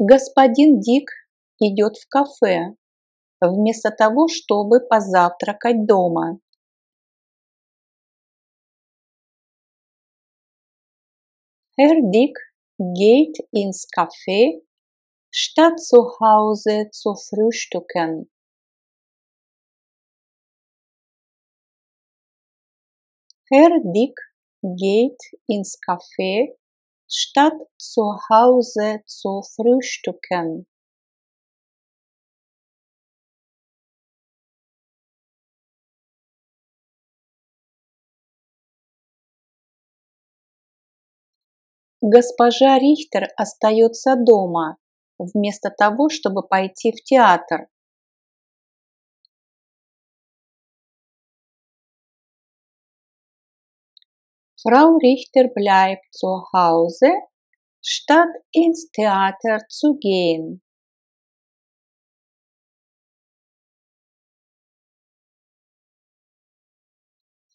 Господин Дик идет в кафе, вместо того, чтобы позавтракать дома. Herr Dick geht ins Café, statt zu Hause zu frühstücken. Herr Dick geht ins Café, statt zu Hause zu frühstücken. Госпожа Рихтер остается дома, вместо того, чтобы пойти в театр. Frau Richter bleibt zu Hause, statt ins Theater zu gehen.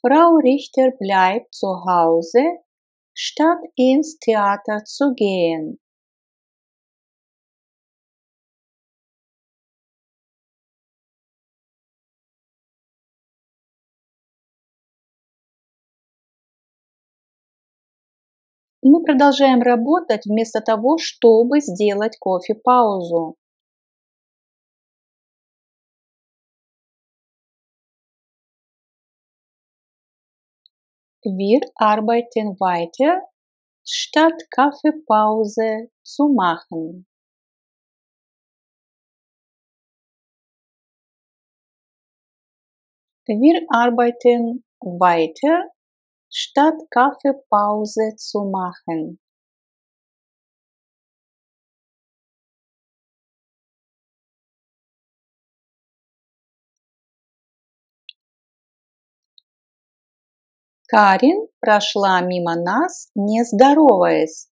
Frau Richter bleibt zu Hause, statt ins Theater zu gehen. Мы продолжаем работать вместо того, чтобы сделать кофе-паузу. Wir arbeiten weiter, statt Kaffeepause zu machen. Wir arbeiten weiter, statt Kaffeepause zu machen. Карин прошла мимо нас, не здороваясь.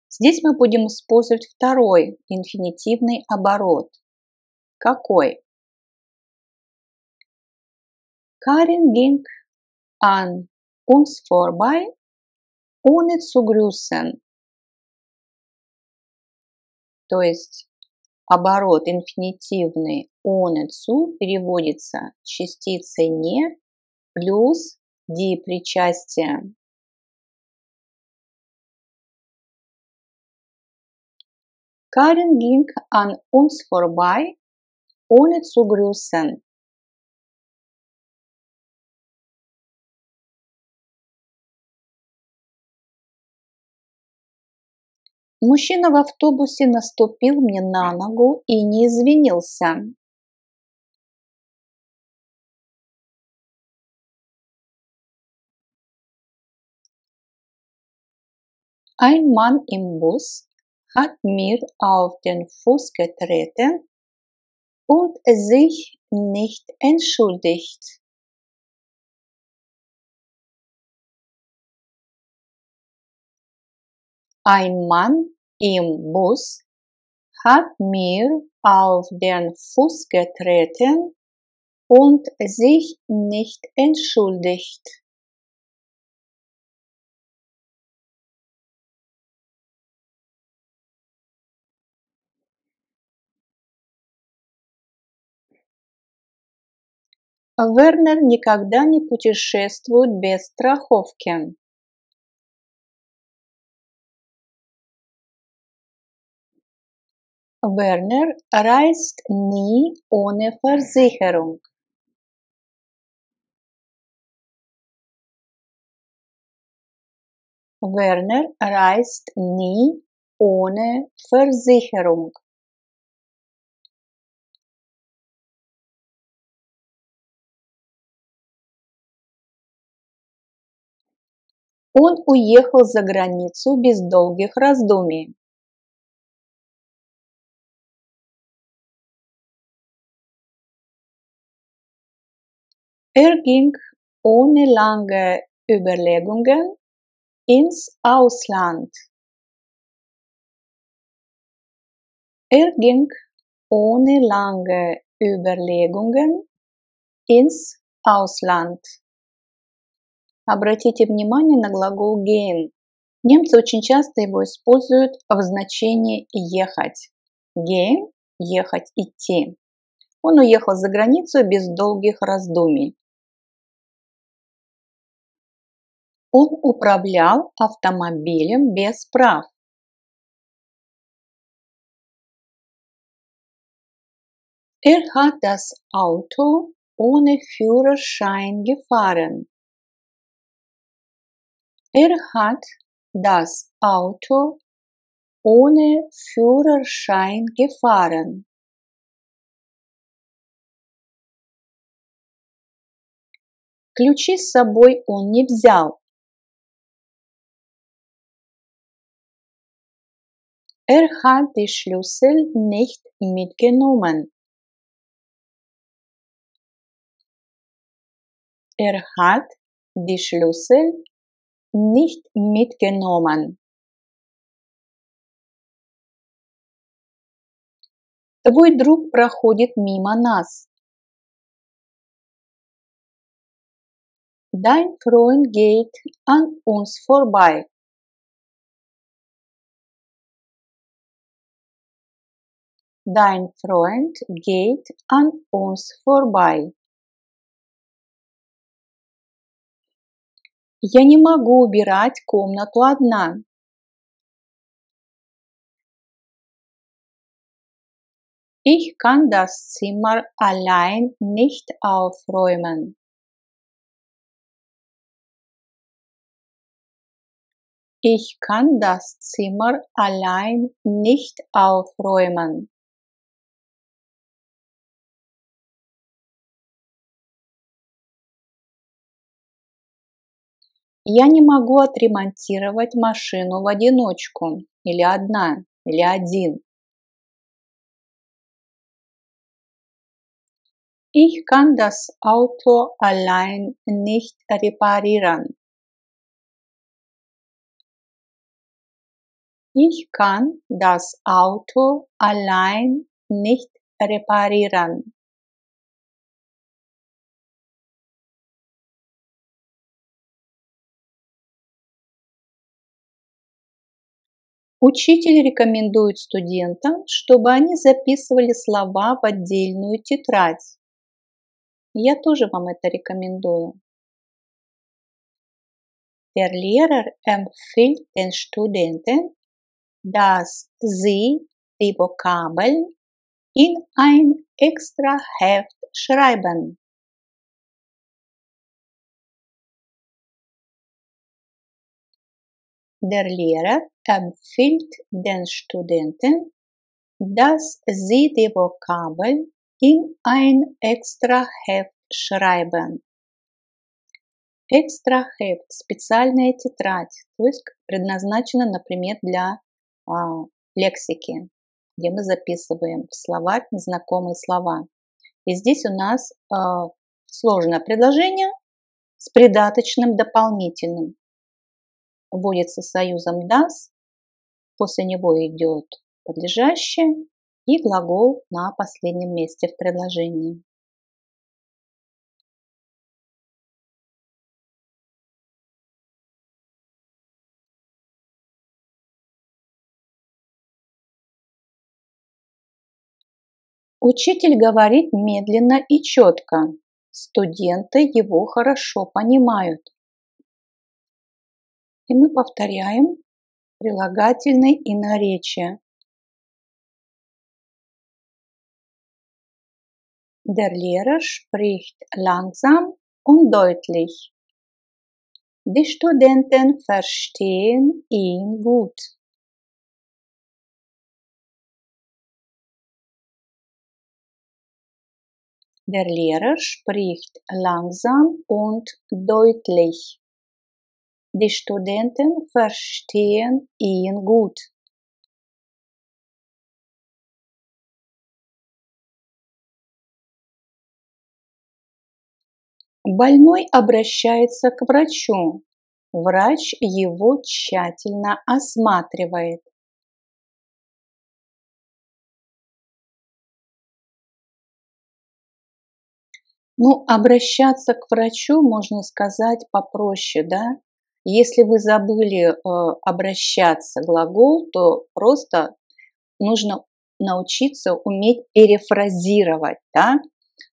Здесь мы будем использовать второй инфинитивный оборот. Какой? Karin ging an uns vorbei, ohne zu grüßen. То есть оборот инфинитивный ohne zu переводится частицей не плюс die причастие. Karin ging an uns vorbei, ohne zu grüßen. Мужчина в автобусе наступил мне на ногу и не извинился. Ein Mann im Bus hat mir auf den Fuß getreten und sich nicht entschuldigt. Ein Mann im Bus hat mir auf den Fuß getreten und sich nicht entschuldigt. Вернер никогда не путешествует без страховки. Werner reist nie ohne Versicherung. Werner reist nie ohne Versicherung. Он уехал за границу без долгих раздумий. Ging ohne lange Überlegungen ins Ausland. Ging ohne lange Überlegungen ins Ausland. Обратите внимание на глагол gehen. Немцы очень часто его используют в значении ехать. Gehen – ехать, идти. Он уехал за границу без долгих раздумий. Он управлял автомобилем без прав. Hat das Auto ohne Führerschein gefahren. Hat das Auto ohne Führerschein gefahren. Ключи с собой он не взял. Hat die Schlüssel nicht mitgenommen. Hat die Schlüssel nicht mitgenommen. Твой друг проходит мимо нас. Dein Freund geht an uns vorbei. Dein Freund geht an uns vorbei. Я не могу убирать комнату одна. Ich kann das Zimmer allein nicht aufräumen. Ich kann das Zimmer allein nicht aufräumen. Я не могу отремонтировать машину в одиночку, или одна, или один. Ich kann das Auto allein nicht reparieren. Ich kann das Auto allein nicht reparieren. Учитель рекомендует студентам, чтобы они записывали слова в отдельную тетрадь. Я тоже вам это рекомендую. Der Lehrer empfiehlt den Studenten, dass sie die Vokabeln in ein extra Heft schreiben. Der Lehrer empfiehlt den Studenten, dass sie die Vokabeln in ein extra Heft schreiben. Extra Heft – специальная тетрадь, то есть предназначена, например, для лексики, где мы записываем в словарь незнакомые слова. И здесь у нас сложное предложение с придаточным дополнительным. Вводится союзом das, после него идет подлежащее и глагол на последнем месте в предложении. Учитель говорит медленно и четко. Студенты его хорошо понимают. И мы повторяем прилагательные и наречия. Der Lehrer spricht langsam und deutlich. Die Studenten verstehen ihn gut. Der Lehrer spricht langsam und deutlich. Die Studenten verstehen ihn gut. Больной обращается к врачу. Врач его тщательно осматривает. Ну, обращаться к врачу можно сказать попроще, да? Если вы забыли обращаться глагол, то просто нужно научиться уметь перефразировать, да?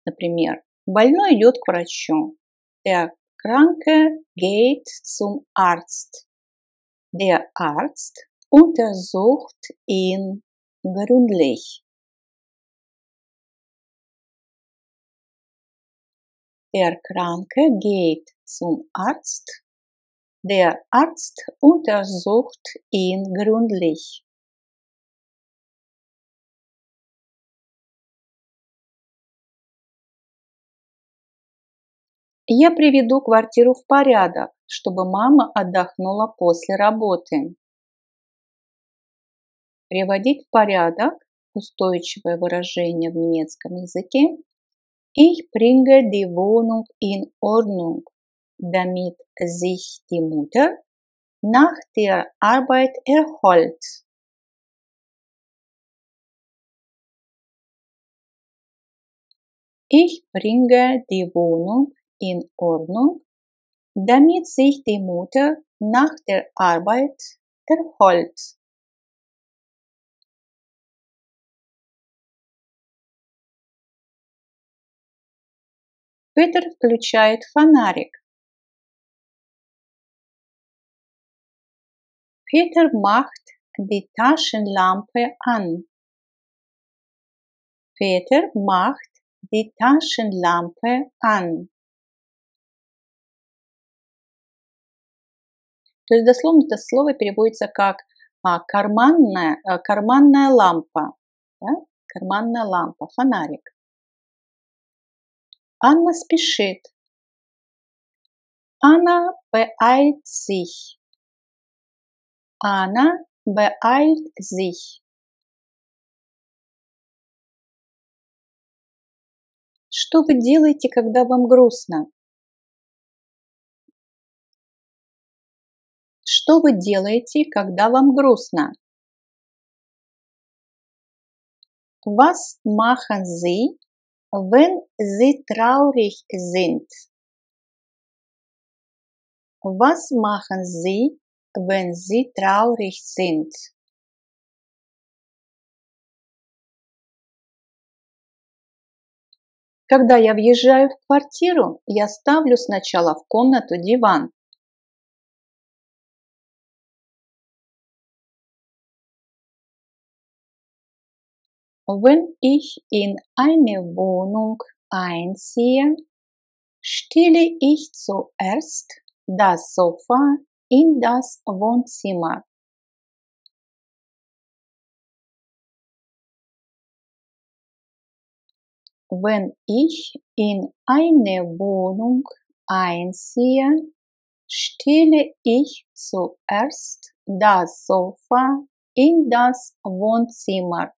Например, больной идет к врачу. Der Kranke geht zum Arzt. Der Arzt untersucht ihn gründlich. Der Kranke geht zum Arzt. Der Arzt untersucht ihn gründlich. Я приведу квартиру в порядок, чтобы мама отдохнула после работы. Приводить в порядок – устойчивое выражение в немецком языке. Ich bringe die Wohnung in Ordnung, damit sich die Mutter nach der Arbeit erholt. Ich bringe die Wohnung in Ordnung, damit sich die Mutter nach der Arbeit erholt. Петр включает фонарик. Peter macht die Taschenlampe an. Peter macht die Taschenlampe an. То есть дословно это слово переводится как карманная лампа. Да? Карманная лампа, фонарик. Анна спешит. Anna beeilt sich. Anna beeilt sich. Что вы делаете, когда вам грустно? Что вы делаете, когда вам грустно? Was machen Sie, wenn Sie traurig sind? Was machen Sie, wenn Sie traurig sind? Когда я въезжаю в квартиру, я ставлю сначала в комнату диван. Wenn ich in eine Wohnung einziehe, stelle ich zuerst das Sofa in das Wohnzimmer. Wenn ich in eine Wohnung einziehe, stelle ich zuerst das Sofa in das Wohnzimmer.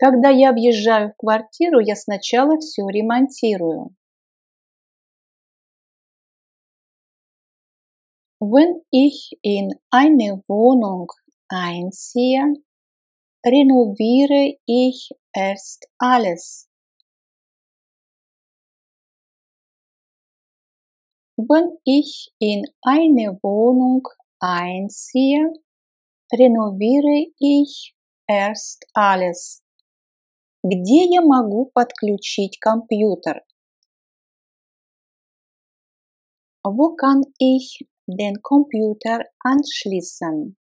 Когда я въезжаю в квартиру, я сначала все ремонтирую. Wenn ich in eine Wohnung einziehe, renoviere ich erst alles. Wenn ich in eine Wohnung einziehe, renoviere ich erst alles. Где я могу подключить компьютер? Wo kann ich den Computer anschließen?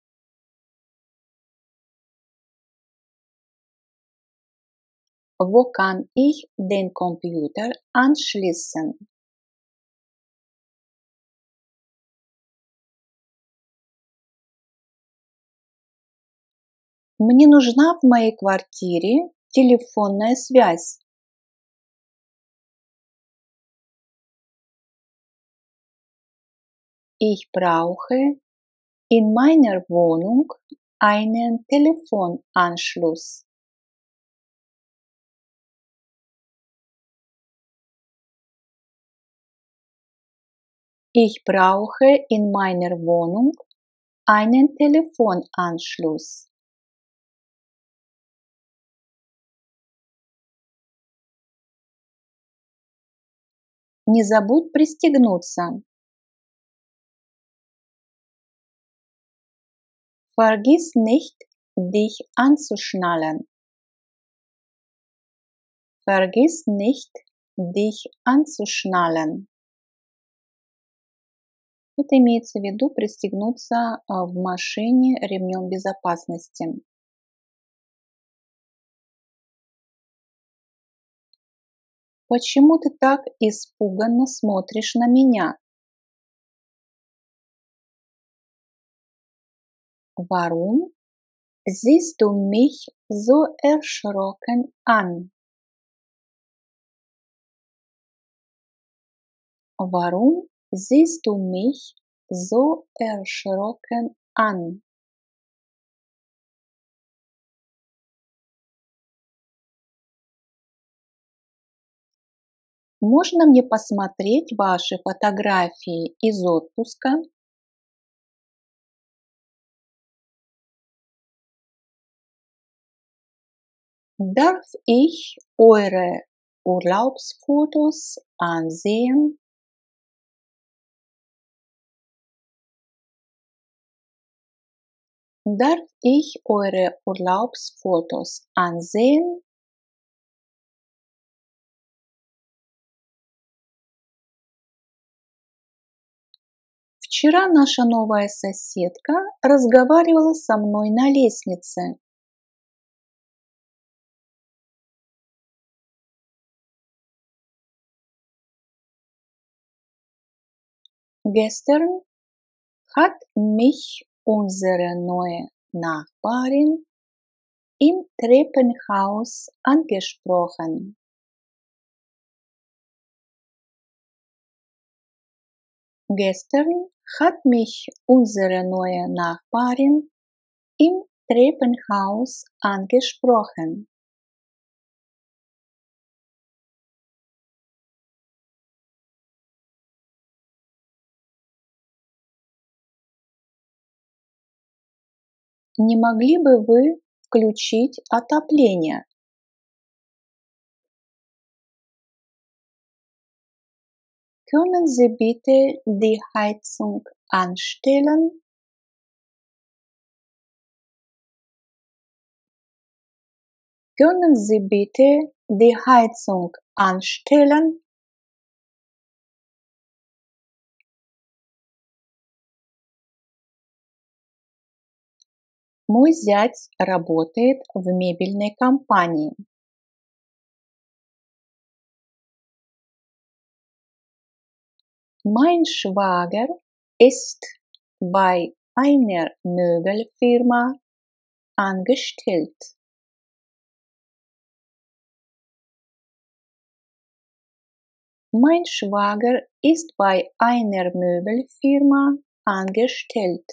Wo kann ich den Computer anschließen? Мне нужна в моей квартире телефонная связь. Ich brauche in meiner Wohnung einen Telefonanschluss. Ich brauche in meiner Wohnung einen Telefonanschluss. Не забудь пристегнуться. Vergiss nicht, dich anzuschnallen. Vergiss nicht, dich anzuschnallen. Это имеется в виду пристегнуться в машине ремнем безопасности. Почему ты так испуганно смотришь на меня? Warum siehst du mich so erschrocken an? Warum siehst du mich so erschrocken an? Можно мне посмотреть ваши фотографии из отпуска? Darf ich eure Urlaubsfotos ansehen? Darf ich eure Urlaubsfotos ansehen? Вчера наша новая соседка разговаривала со мной на лестнице. Gestern hat mich unsere neue Nachbarin im Treppenhaus angesprochen. Gestern hat mich unsere neue Nachbarin im Treppenhaus angesprochen. Не могли бы вы включить отопление? Können Sie bitte die Heizung anstellen? Können Sie bitte die Heizung anstellen? Мой зять работает в мебельной компании. Mein Schwager ist bei einer Möbelfirma angestellt. Mein Schwager ist bei einer Möbelfirma angestellt.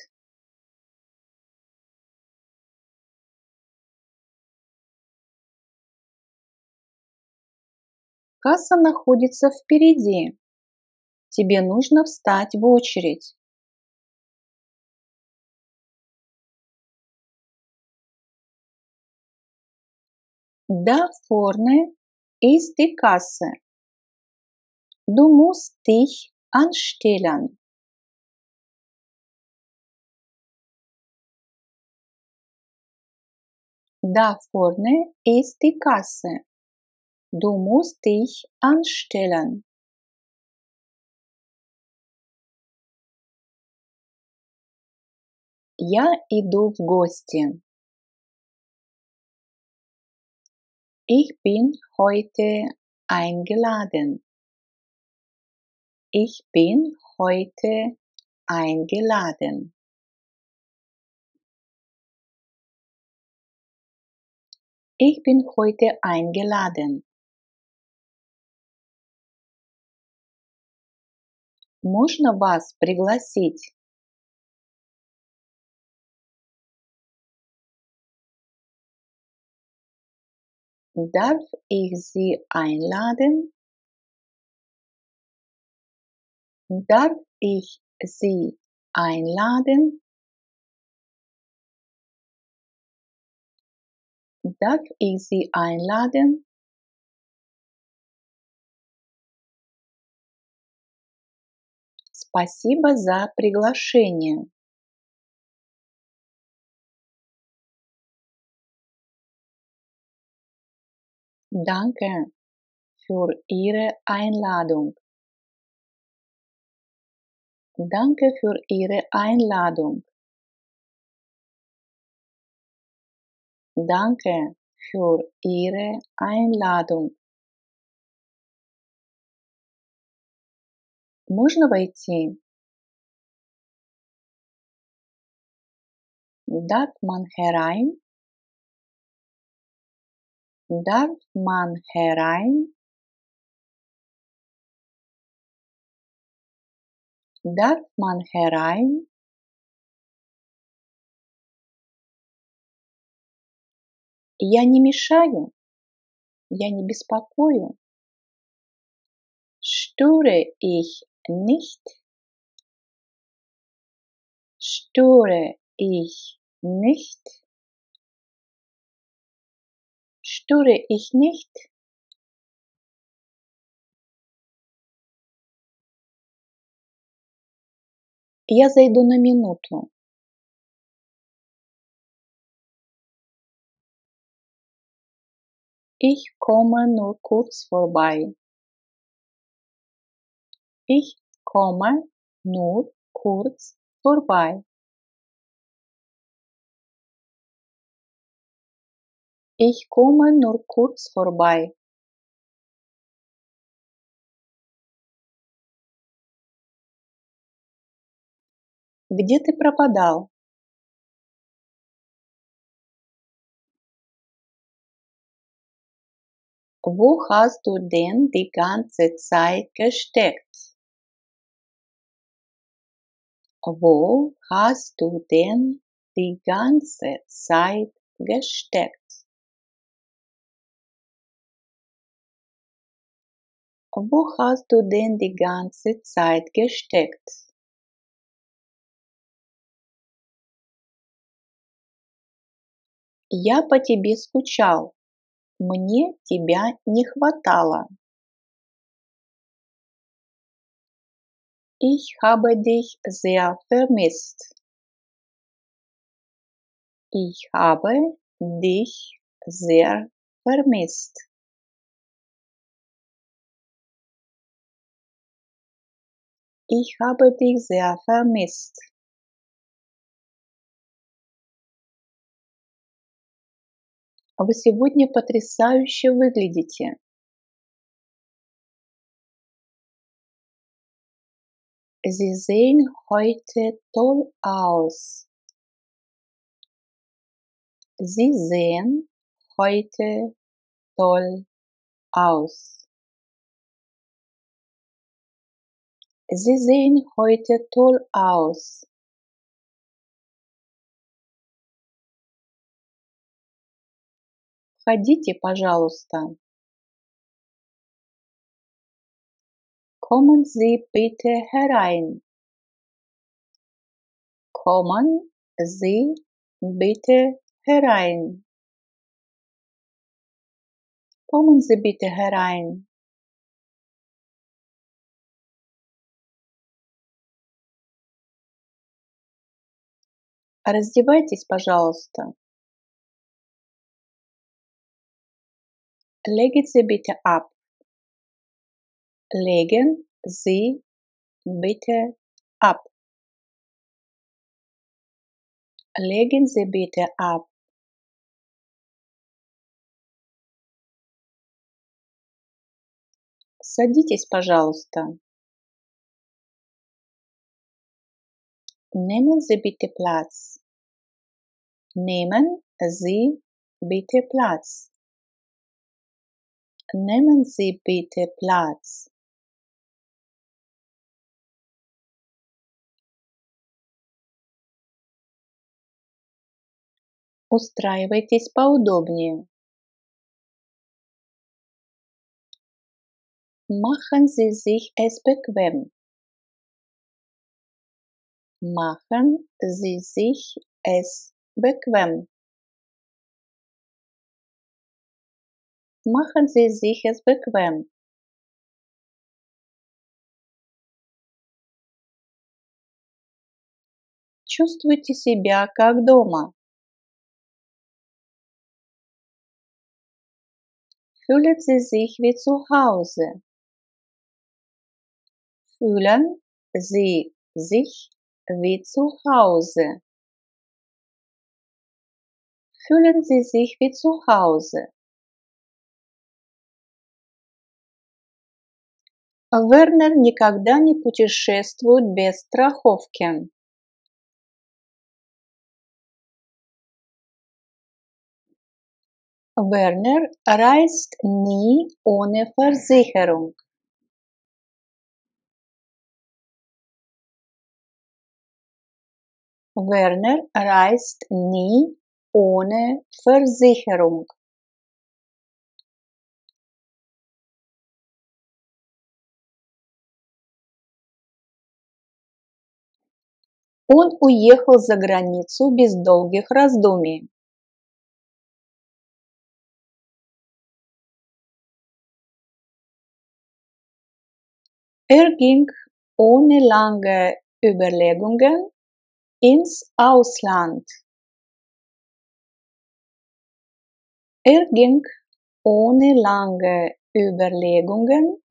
Касса находится впереди. Тебе нужно встать в очередь. Da vorne ist die Kasse. Du musst dich anstellen. Da vorne ist die Kasse. Du musst dich anstellen. Я иду в гости. Ich bin heute eingeladen. Ich bin heute eingeladen. Ich bin heute eingeladen. Можно вас пригласить? Darf ich Sie einladen? Darf ich Sie einladen? Darf ich Sie einladen? Спасибо за приглашение. Danke für Ihre Einladung. Danke für Ihre Einladung. Danke für Ihre Einladung. Можно войти? Darf man herein? Darf man herein? Darf man herein? Я не мешаю, я не беспокою. Störe ich nicht? Störe ich nicht? Störe ich nicht? Я зайду на минуту. Ich komme nur kurz vorbei. Ich komme nur kurz vorbei. Ich komme nur kurz vorbei. Где ты пропадал? Wo hast du denn die ganze Zeit gesteckt? Wo hast du denn die ganze Zeit gesteckt? Wo hast du denn die ganze Zeit gesteckt? Я по тебе скучал. Мне тебя не хватало. Ich habe dich sehr vermisst. Ich habe dich sehr vermisst. Ich habe dich sehr vermisst. Вы сегодня потрясающе выглядите. Sie sehen heute toll aus. Sie sehen heute toll aus. Sie sehen heute toll aus. Входите, пожалуйста. Kommen Sie bitte herein. Kommen Sie bitte herein. Kommen Sie bitte herein. Раздевайтесь, пожалуйста. Legen Sie bitte ab. Legen Sie bitte ab. Legen Sie bitte ab. Садитесь, пожалуйста. Nehmen Sie bitte Platz. Nehmen Sie bitte Platz. Nehmen Sie bitte Platz. Устраивайтесь поудобнее. Machen Sie sich es bequem. Machen Sie sich es bequem. Machen Sie sich es bequem. чувствуете себя как дома? Fühlen Sie sich wie zu Hause? Fühlen Sie sich wie zu Hause? Fühlen Sie sich wie zu Hause? Вернер никогда не путешествует без страховки. Werner reist nie ohne Versicherung. Werner reist nie ohne Versicherung. Он уехал за границу без долгих раздумий. Ging ohne lange Überlegungen ins Ausland. Ging ohne lange Überlegungen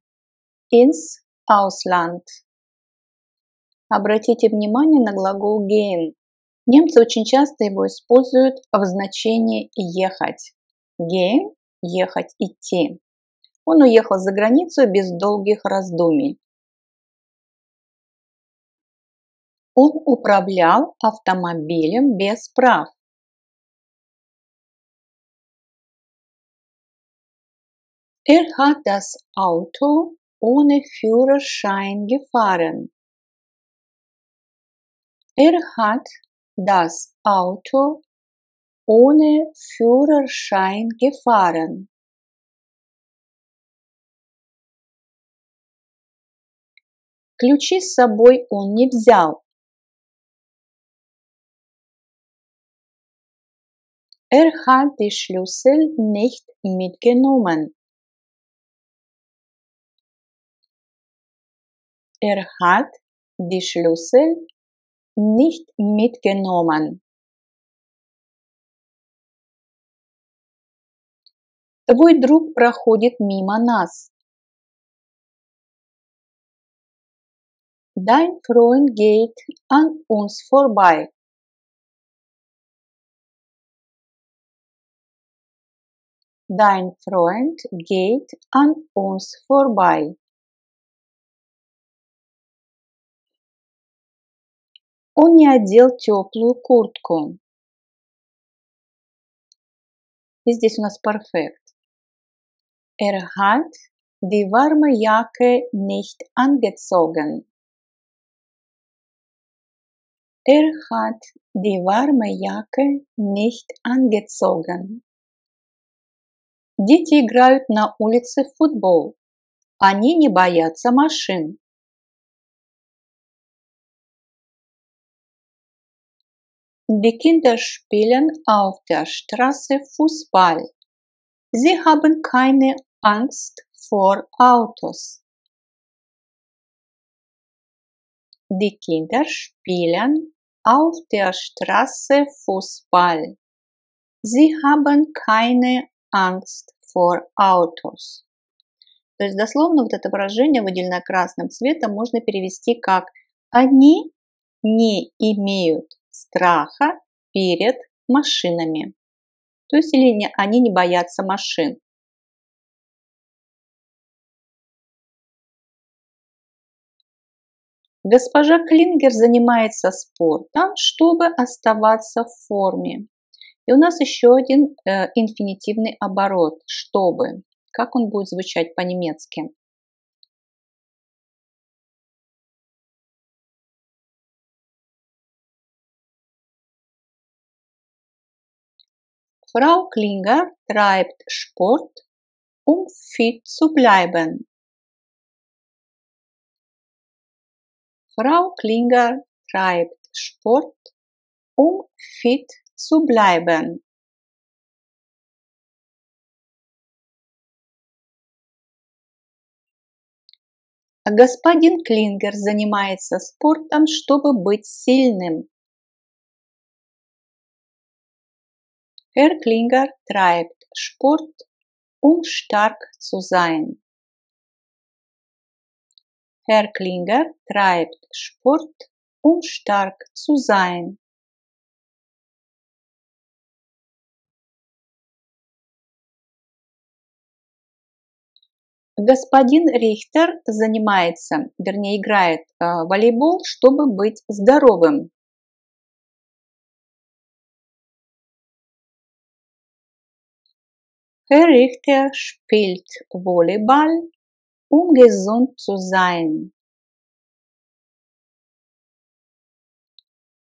ins Ausland. Обратите внимание на глагол gehen. Немцы очень часто его используют в значении ехать. Gehen – ехать, идти. Он уехал за границу без долгих раздумий. Он управлял автомобилем без прав. Hat das Auto ohne Führerschein gefahren. Hat das Auto ohne Führerschein gefahren. Ключи с собой он не взял. Hat die Schlüssel nicht mitgenommen. Hat die Schlüssel nicht mitgenommen. Твой друг проходит мимо нас. Dein Freund geht an uns vorbei. Dein Freund geht an uns vorbei. Он не одел теплую куртку. И здесь у нас perfekt. Hat die warme Jacke nicht angezogen. Hat die warme Jacke nicht angezogen. Дети играют на улице в футбол. Они не боятся машин. Die Kinder spielen auf der Straße Fußball. Sie haben keine Angst vor Autos. Die Kinder spielen auf der Straße Fußball. Sie haben keine Angst vor Autos. То есть дословно вот это выражение, выделенное красным цветом, можно перевести как «они не имеют страха перед машинами». То есть или они не боятся машин. Госпожа Клингер занимается спортом, чтобы оставаться в форме. И у нас еще один инфинитивный оборот «чтобы». Как он будет звучать по-немецки? Frau Klinger treibt Sport, um fit zu bleiben. Frau Klinger treibt Sport, um fit zu bleiben. Господин Клингер занимается спортом, чтобы быть сильным. Herr Klinger treibt Sport, stark zu sein. Herr Klinger treibt Sport, stark zu sein. Господин Рихтер занимается, вернее играет в волейбол, чтобы быть здоровым. Herr Richter spielt Volleyball, gesund zu sein.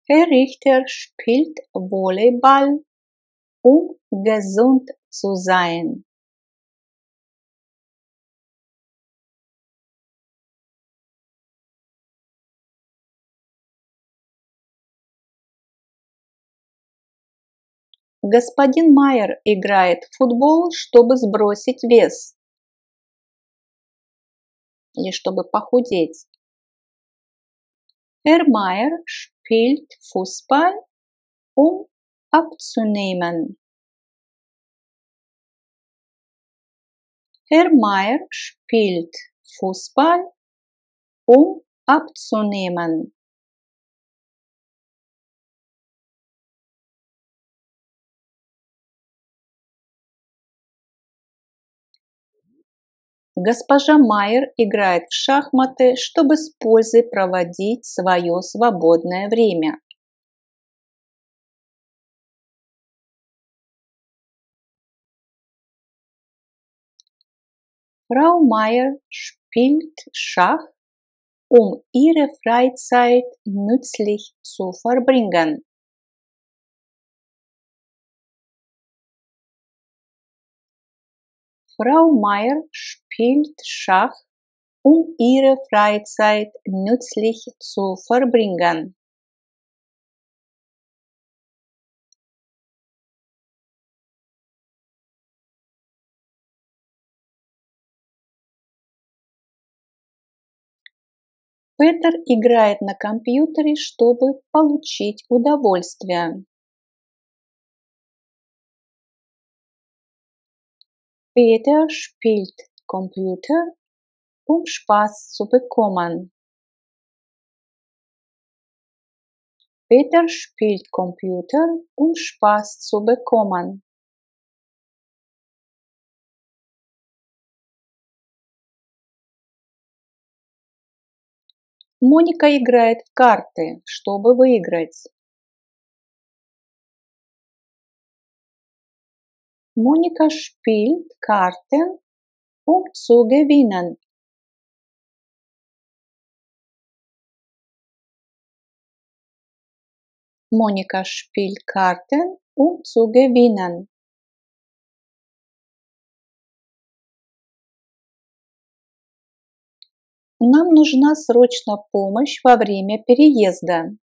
Herr Richter spielt Volleyball, gesund zu sein. Господин Майер играет в футбол, чтобы сбросить вес или чтобы похудеть. Herr Meier spielt Fußball, abzunehmen. Herr Meier spielt Fußball, abzunehmen. Госпожа Майер играет в шахматы, чтобы с пользой проводить свое свободное время. Frau Meier spielt Schach, ihre Freizeit nützlich zu verbringen. Frau Meier spielt Schach, ihre Freizeit nützlich zu verbringen. Петер играет на компьютере, чтобы получить удовольствие. Peter spielt Computer, Spaß zu bekommen. Peter spielt Computer, Spaß zu bekommen. Моника играет в карты, чтобы выиграть. Monika spielt Karten, zu gewinnen. Monika spielt Karten, zu gewinnen. Нам нужна срочно помощь во время переезда.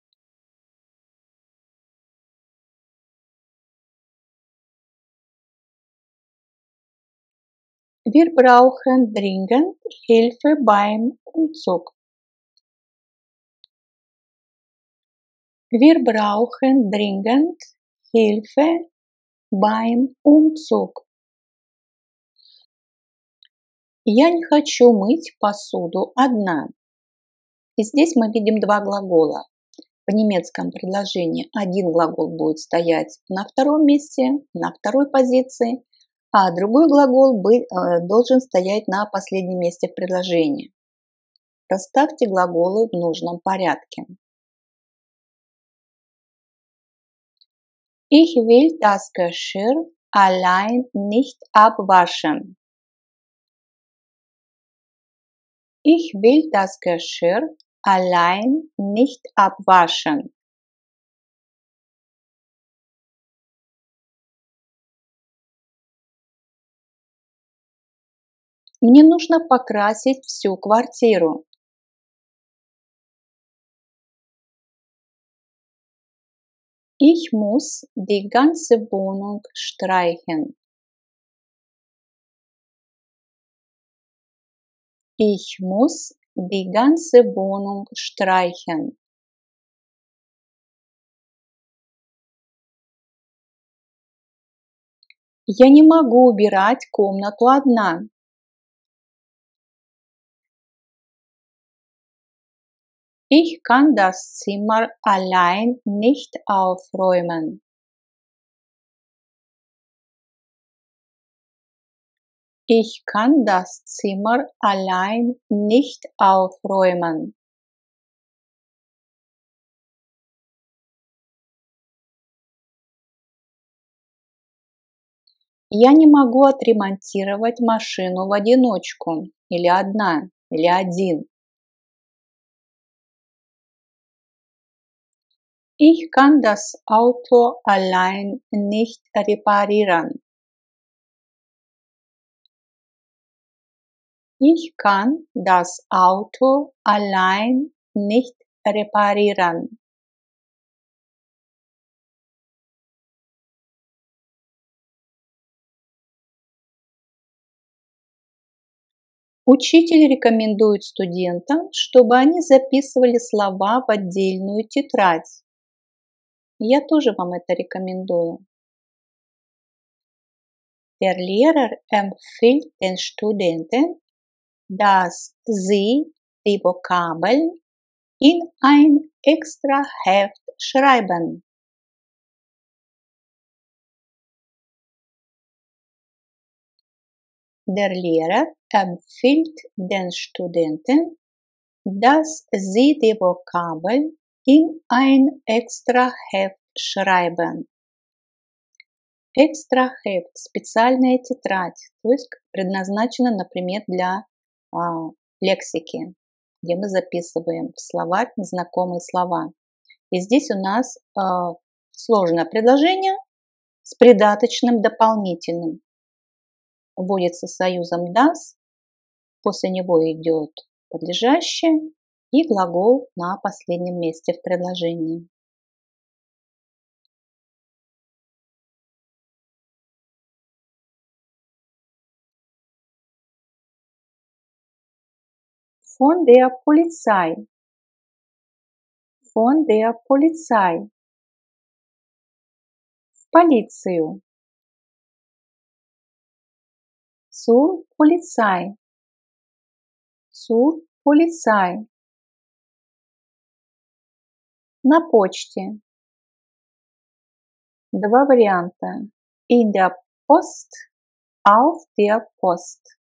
Wir brauchen dringend Hilfe beim Umzug. Wir brauchen dringend Hilfe beim Umzug. Я не хочу мыть посуду одна. И здесь мы видим два глагола. В немецком предложении один глагол будет стоять на втором месте, на второй позиции, а другой глагол должен стоять на последнем месте в предложении. Расставьте глаголы в нужном порядке. Ich will das Geschirr allein nicht abwaschen. Ich will das Geschirr allein nicht abwaschen. Мне нужно покрасить всю квартиру. Ich muss die ganze Wohnung streichen. Ich muss die ganze Wohnung streichen. Я не могу убирать комнату одна. Ich kann das Zimmer allein nicht aufräumen. Ich kann das Zimmer allein nicht aufräumen. Я не могу отремонтировать машину в одиночку, или одна, или один. Ich kann das Auto allein nicht reparieren. Ich kann das Auto allein nicht reparieren. Учитель рекомендует студентам, чтобы они записывали слова в отдельную тетрадь. Я тоже вам это rекомендую. Der Lehrer empfiehlt den Studenten, dass sie die Vokabeln in ein extra Heft schreiben. Der Lehrer empfiehlt den Studenten, dass sie die Vokabeln in ein extra Heft schreiben. Extra Heft – специальная тетрадь, то есть предназначена, например, для лексики, где мы записываем в словарь незнакомые слова. И здесь у нас сложное предложение с придаточным дополнительным. Вводится союзом das, после него идет подлежащее и глагол на последнем месте в предложении. Von der Polizei. Von der Polizei. В полицию. Zur Polizei. Zur Polizei. На почте. Два варианта. In der Post, auf der Post.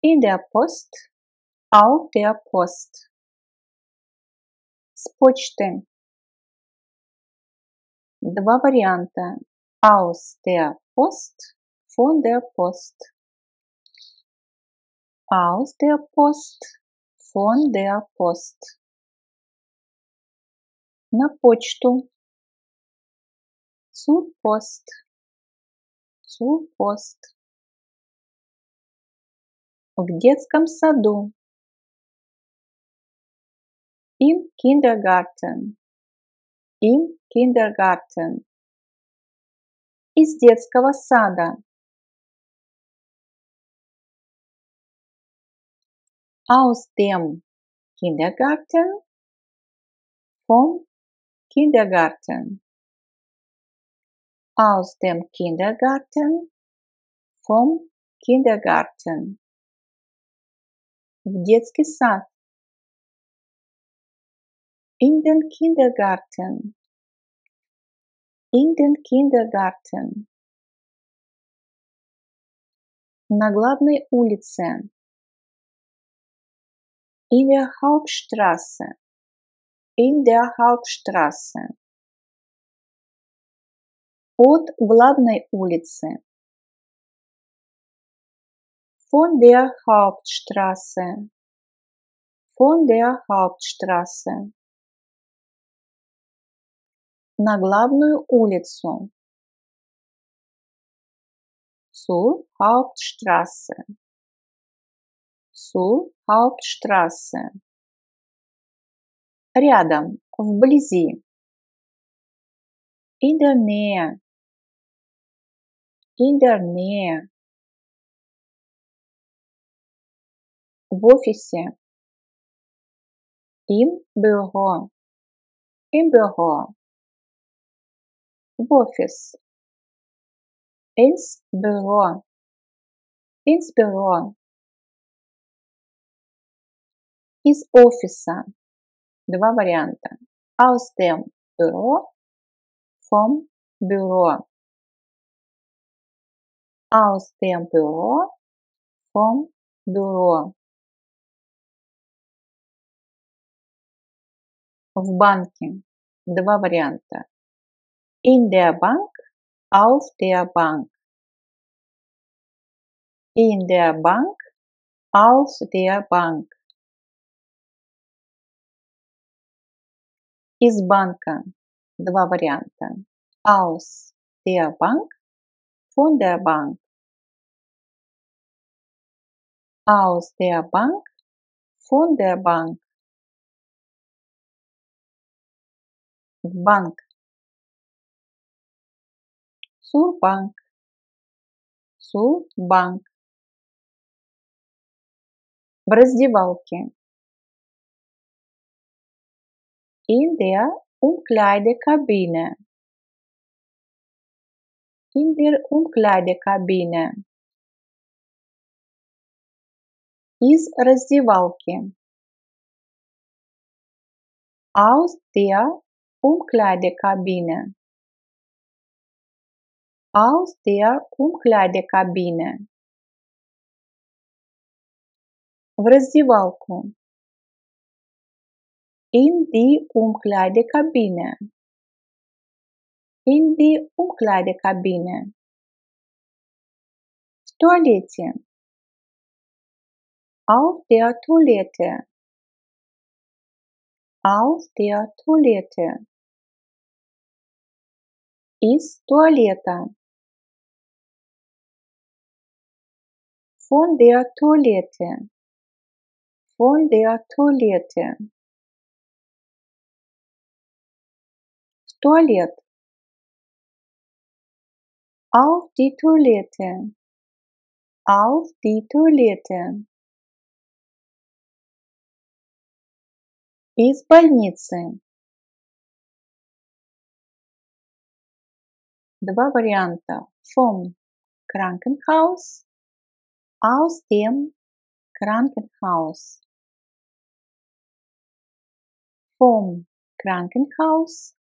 In der Post, auf der Post. С почты. Два варианта. Aus der Post, von der Post. Aus der Post, von der Post. На почту. Zur Post. Zur Post. В детском саду. Im Kindergarten. Im Kindergarten. Из детского сада. Aus dem Kindergarten. Vom Kindergarten. Aus dem Kindergarten. Vom Kindergarten. В детский сад. In den Kindergarten. In den Kindergarten. На главной улице. In der Hauptstraße. In der Hauptstraße. От главной улицы. Von der Hauptstraße. Von der Hauptstraße. На главную улицу. Zur Hauptstraße. Zur Hauptstraße. Рядом, вблизи. In der Nähe. In der Nähe. В офисе. Im Büro. Im Büro. В офис. Ins Büro. Ins Büro. Из офиса. Два варианта. Aus dem Büro. Vom Büro. Aus dem Büro. Vom Büro. В банке. Два варианта. In der Bank. Auf der Bank. In der Bank. Auf der Bank. Из банка. Два варианта. Aus der Bank. Von der Bank. Aus der Bank. Von der Bank. В банк. Zur Bank. Zur Bank. В раздевалке. In der Umkleidekabine. In der Umkleidekabine. Из раздевалки. Aus der Umkleidekabine. Aus der Umkleidekabine. В раздевалку. In die Umkleidekabine. In die Umkleidekabine. В туалете. Auf der Toilette. Auf der Toilette. Из туалета. Von der Toilette. Von der Toilette. В туалет. Auf die Toilette. Auf die Toilette. Из больницы. Два варианта. Vom Krankenhaus. Aus dem Krankenhaus. Vom Krankenhaus.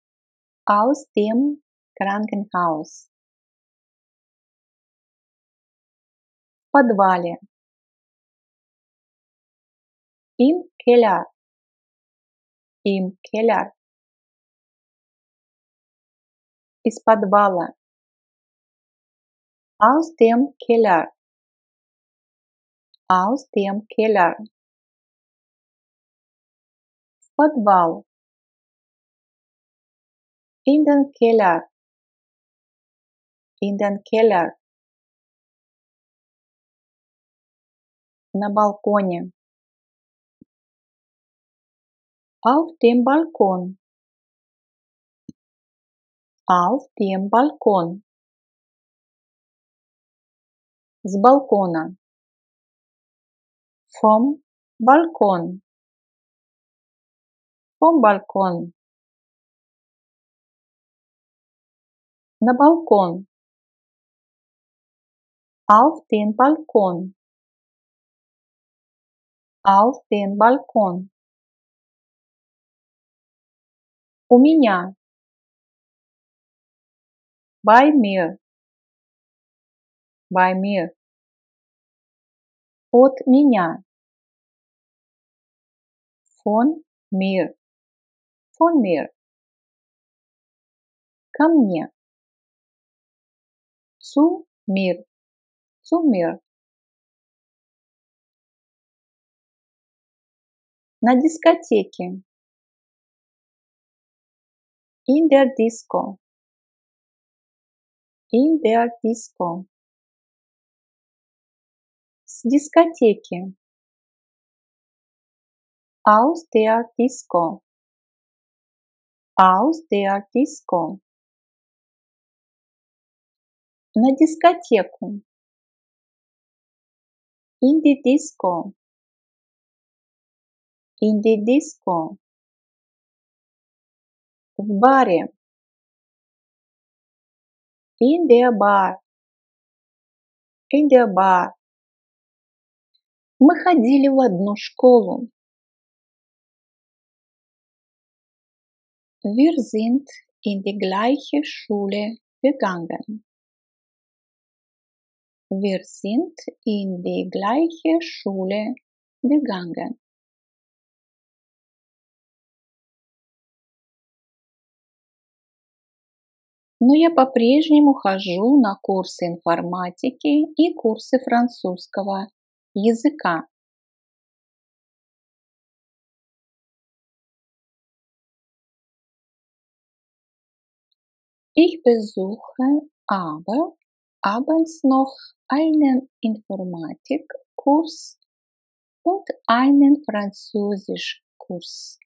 Aus dem Krankenhaus. В подвале. Im Keller. Im Keller. Из подвала. Aus dem Keller. Aus dem Keller. В подвал. In den Keller. In den Keller. На балконе. Auf dem Balkon. Auf dem Balkon. С балкона. Vom Balkon. Vom Balkon. На балкон. Auf den Balkon. Auf den Balkon. У меня. Bei mir. Bei mir. От меня. Von mir. Von mir. Ко мне. Zu mir. Zu mir. На дискотеке. In der Disco. In der Disco. С дискотеки. Aus der Disco. Aus der Disco. На дискотеку. In die Disco. In die Disco. В баре. In der Bar. in der Bar. Мы ходили в одну школу. Wir sind in die gleiche Schule gegangen. Wir sind in die gleiche Schule gegangen. Но я по-прежнему хожу на курсы информатики и курсы французского языка. Ich besuche aber abends noch einen Informatikkurs und einen Französischkurs.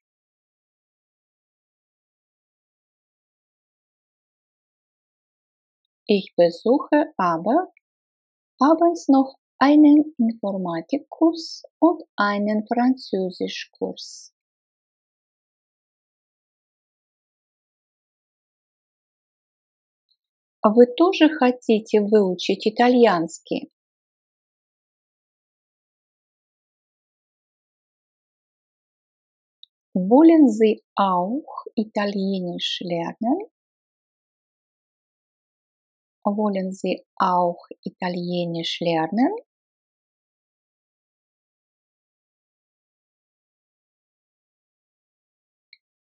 Ich besuche aber abends noch einen Informatikkurs und einen Französischkurs. А вы тоже хотите выучить итальянский? Wollen Sie auch Italienisch lernen? Wollen Sie auch Italienisch lernen?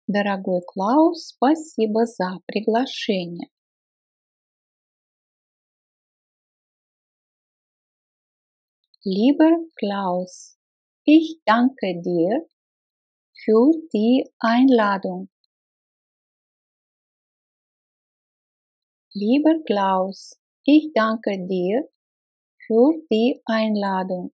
Дорогой Клаус, спасибо за приглашение. Lieber Klaus, ich danke dir für die Einladung. Lieber Klaus, ich danke dir für die Einladung.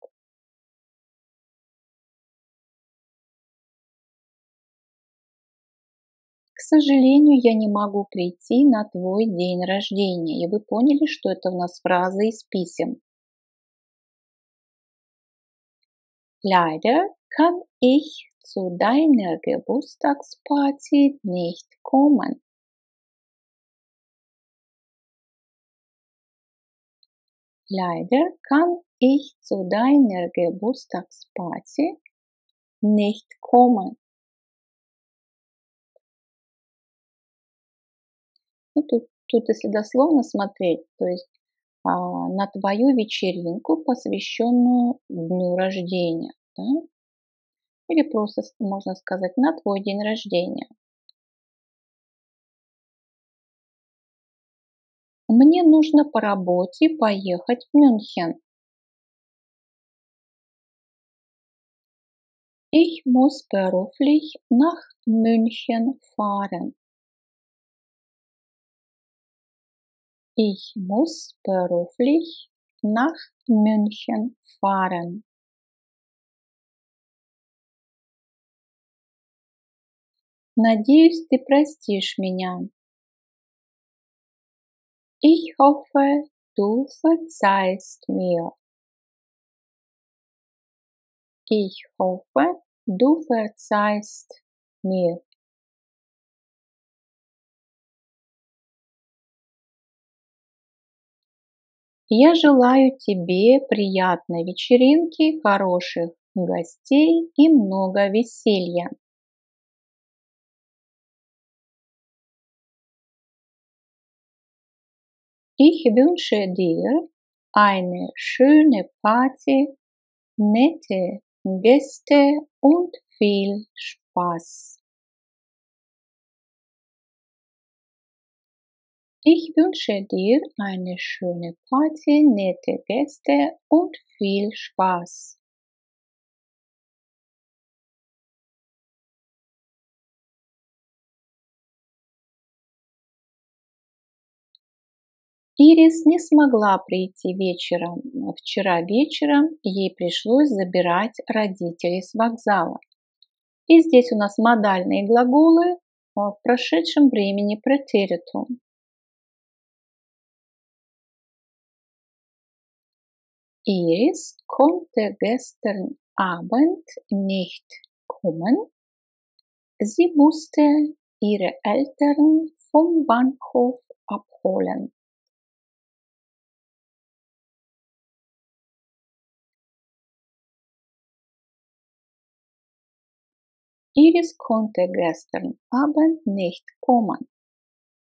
К сожалению, я не могу прийти на твой день рождения. И вы поняли, что это у нас фраза из писем. Leider kann ich zu deiner Geburtstagsparty nicht kommen. Leider kann ich zu deiner Geburtstagsparty nicht kommen. Ну, тут если дословно смотреть, то есть на твою вечеринку, посвященную дню рождения. Да? Или просто можно сказать на твой день рождения. Мне нужно по работе поехать в Мюнхен. Ich muss beruflich nach München fahren. Ich muss beruflich nach München fahren. Надеюсь, ты простишь меня. Ich hoffe, du verzeihst mir. Ich hoffe, du verzeihst mir. Я желаю тебе приятной вечеринки, хороших гостей и много веселья. Ich wünsche dir eine schöne Party, nette Gäste und viel Spaß. Ich wünsche dir eine schöne Party, nette Gäste und viel Spaß. Ирис не смогла прийти вечером. Вчера вечером ей пришлось забирать родителей с вокзала. И здесь у нас модальные глаголы в прошедшем времени претеритум. Iris konnte gestern Abend nicht kommen. Sie musste ihre Eltern vom Bahnhof abholen. Iris konnte gestern Abend nicht kommen.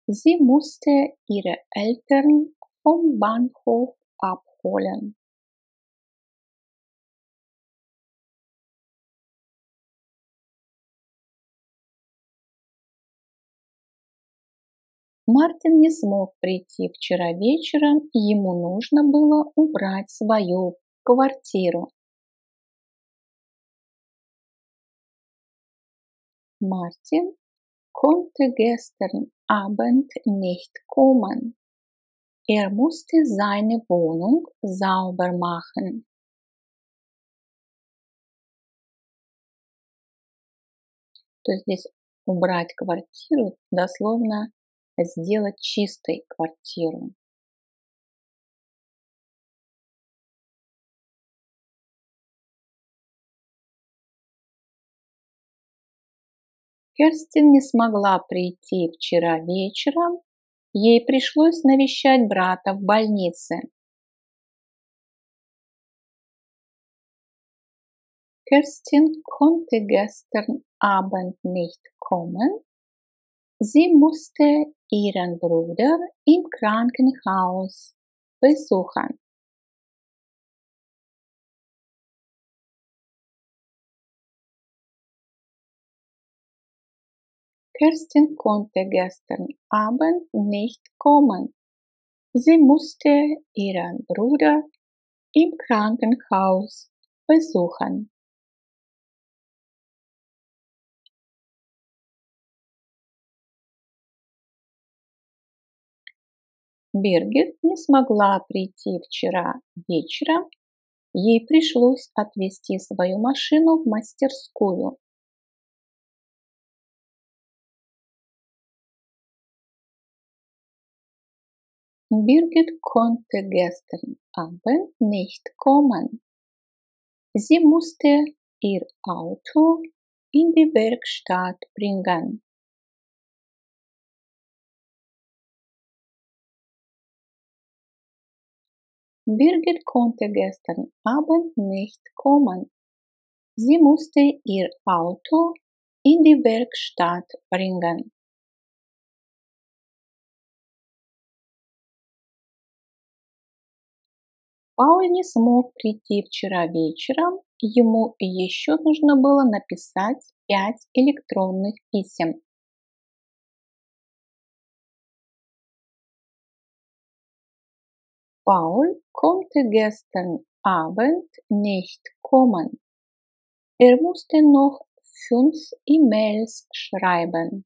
Sie musste ihre Eltern vom Bahnhof abholen. Мартин не смог прийти вчера вечером, ему нужно было убрать свою квартиру. Martin konnte gestern Abend nicht kommen. Er musste seine Wohnung sauber machen. То есть здесь убрать квартиру, дословно сделать чистой квартиру. Керстин не смогла прийти вчера вечером, ей пришлось навещать брата в больнице. Kerstin konnte gestern Abend nicht kommen. Sie musste ihren Bruder im Krankenhaus besuchen. Kerstin konnte gestern Abend nicht kommen. Sie musste ihren Bruder im Krankenhaus besuchen. Birgit не смогла прийти вчера вечером, ей пришлось отвезти свою машину в мастерскую. Birgit konnte gestern Abend nicht kommen. Sie musste ihr Auto in die Werkstatt bringen. Birgit konnte gestern Abend nicht kommen. Sie musste ihr Auto in die Werkstatt bringen. Пауль не смог прийти вчера вечером, ему еще нужно было написать 5 электронных писем. Paul konnte gestern Abend nicht kommen. Er musste noch 5 E-Mails schreiben.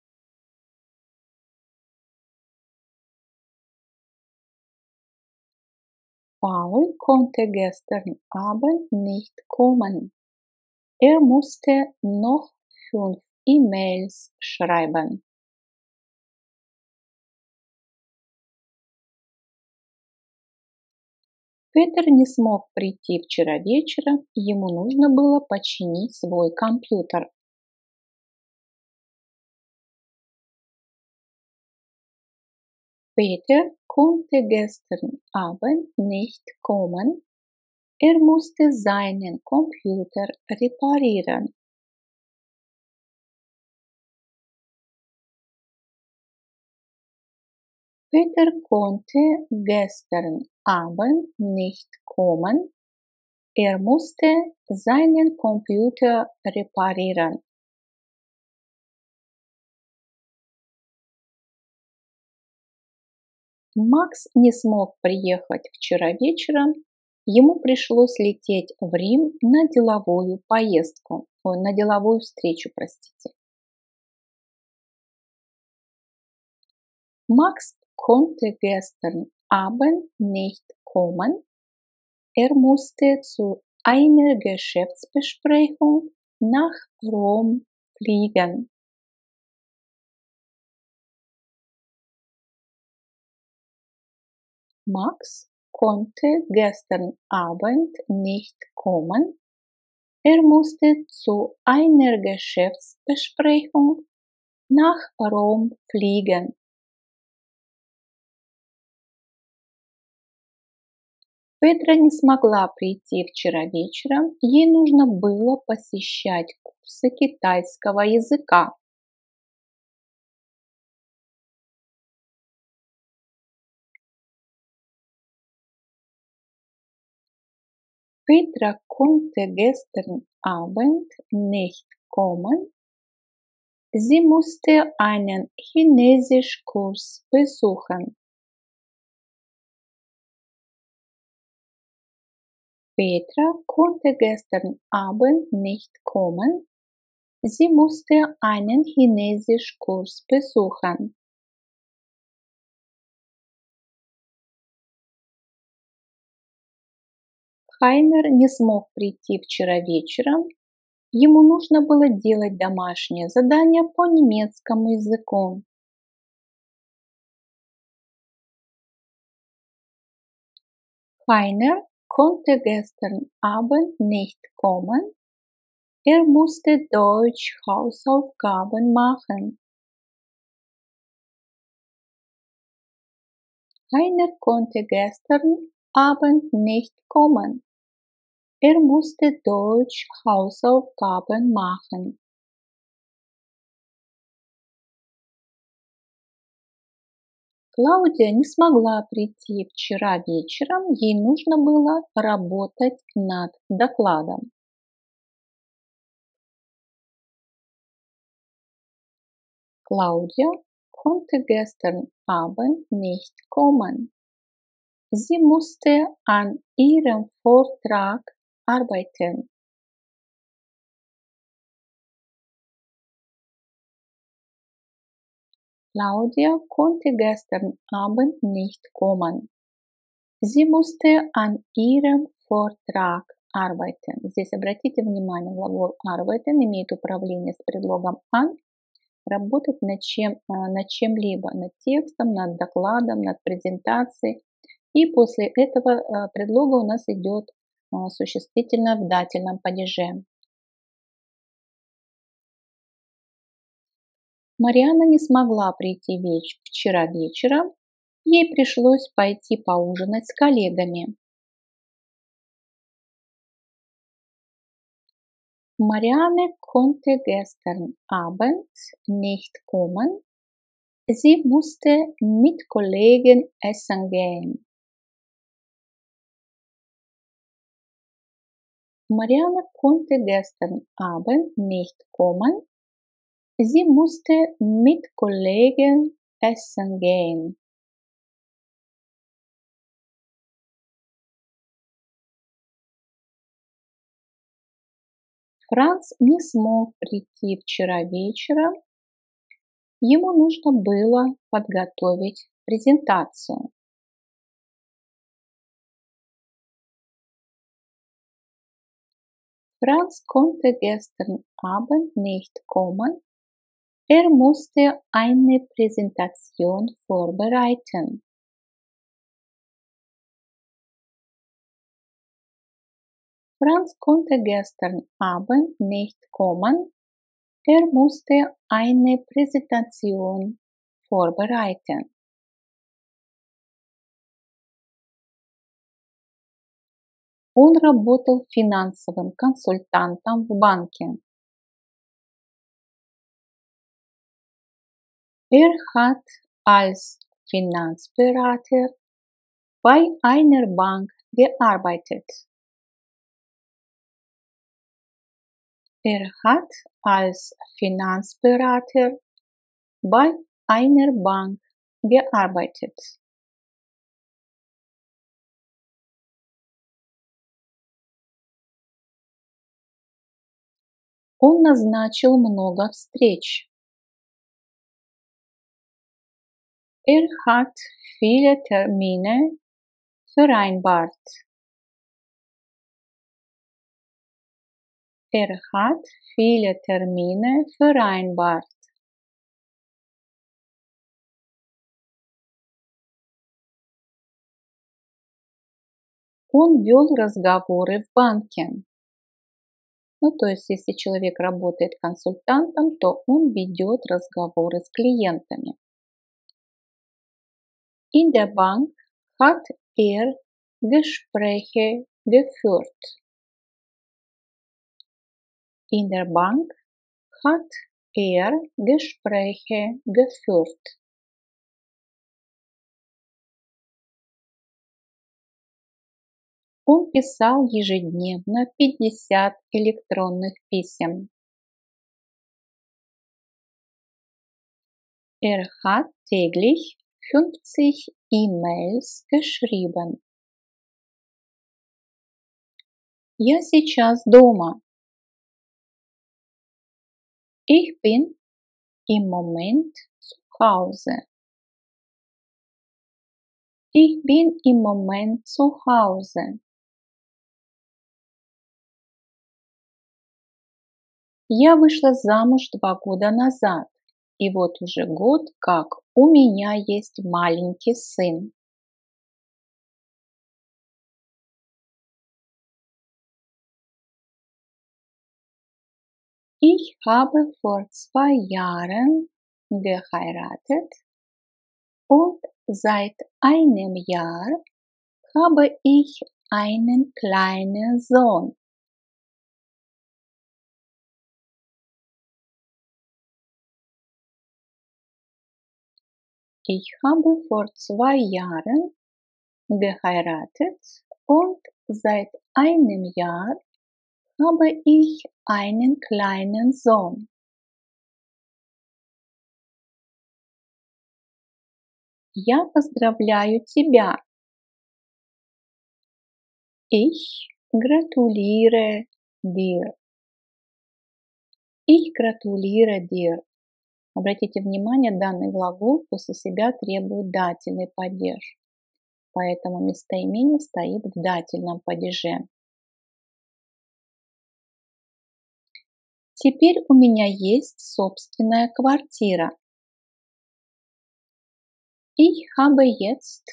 Paul konnte gestern Abend nicht kommen. Er musste noch 5 E-Mails schreiben. Петер не смог прийти вчера вечером, ему нужно было починить свой компьютер. Peter konnte gestern Abend nicht kommen. Er musste seinen Computer reparieren. Peter konnte gestern Abend nicht kommen. Er musste seinen Computer reparieren. Макс не смог приехать вчера вечером, ему пришлось лететь в Рим на деловую поездку, на деловую встречу, простите. Max konnte gestern Abend nicht kommen. Er musste zu einer Geschäftsbesprechung nach Rom fliegen. Max konnte gestern Abend nicht kommen. Er musste zu einer Geschäftsbesprechung nach Rom fliegen. Петра не смогла прийти вчера вечером, ей нужно было посещать курсы китайского языка. Petra konnte gestern Abend nicht kommen. Sie musste einen Chinesischkurs besuchen. Petra konnte gestern Abend nicht kommen. Sie musste einen Chinesischkurs besuchen. Хайнер не смог прийти вчера вечером. Ему нужно было делать домашнее задание по немецкому языку. Heiner konnte gestern Abend nicht kommen. Er musste Deutsch Hausaufgaben machen. Heiner konnte gestern Abend nicht kommen. Er musste Deutsch Hausaufgaben machen. Клаудия не смогла прийти вчера вечером, ей нужно было работать над докладом. Claudia konnte gestern Abend nicht kommen. Sie musste an ihrem Vortrag arbeiten. Claudia konnte gestern Abend nicht kommen. Sie musste an ihrem Vortrag arbeiten. Здесь обратите внимание, глагол arbeiten имеет управление с предлогом an, работать над чем-либо, над текстом, над докладом, над презентацией. И после этого предлога у нас идет существительное в дательном падеже. Марианна не смогла прийти вчера вечером. Ей пришлось пойти поужинать с коллегами. Marianne konnte gestern Abend nicht kommen. Sie musste mit Kollegen essen gehen. Marianne konnte gestern Abend nicht kommen. Sie musste mit Kollegen essen gehen. Франц не смог прийти вчера вечером. Ему нужно было подготовить презентацию. Franz konnte gestern Abend nicht kommen. Er musste eine Präsentation vorbereiten. Franz konnte gestern Abend nicht kommen. Er musste eine Präsentation vorbereiten. Он работал финансовым консультантом в банке. Er hat als Finanzberater bei einer Bank gearbeitet. Er hat als Finanzberater bei einer Bank gearbeitet. Он назначил много встреч. Er hat viele Termine vereinbart. Er hat viele Termine vereinbart. Он вел разговоры в банке. То есть, если человек работает консультантом, то он ведет разговоры с клиентами. In der Bank hat er Gespräche geführt. In der Bank hat er Gespräche geführt. Он писал ежедневно 50 электронных писем. Er hat täglich 50 E-Mails geschrieben. Я сейчас дома. Ich bin im Moment zu Hause. Ich bin im Moment zu Hause. Я вышла замуж 2 года назад, и вот уже год, как у меня есть маленький сын. Ich habe vor 2 Jahren geheiratet und seit einem Jahr habe ich einen kleinen Sohn. Ich habe vor 2 Jahren geheiratet und seit einem Jahr habe ich einen kleinen Sohn. Я поздравляю тебя. Ich gratuliere dir. Ich gratuliere dir. Обратите внимание, данный глагол после себя требует дательный падеж, поэтому местоимение стоит в дательном падеже. Теперь у меня есть собственная квартира. Ich habe jetzt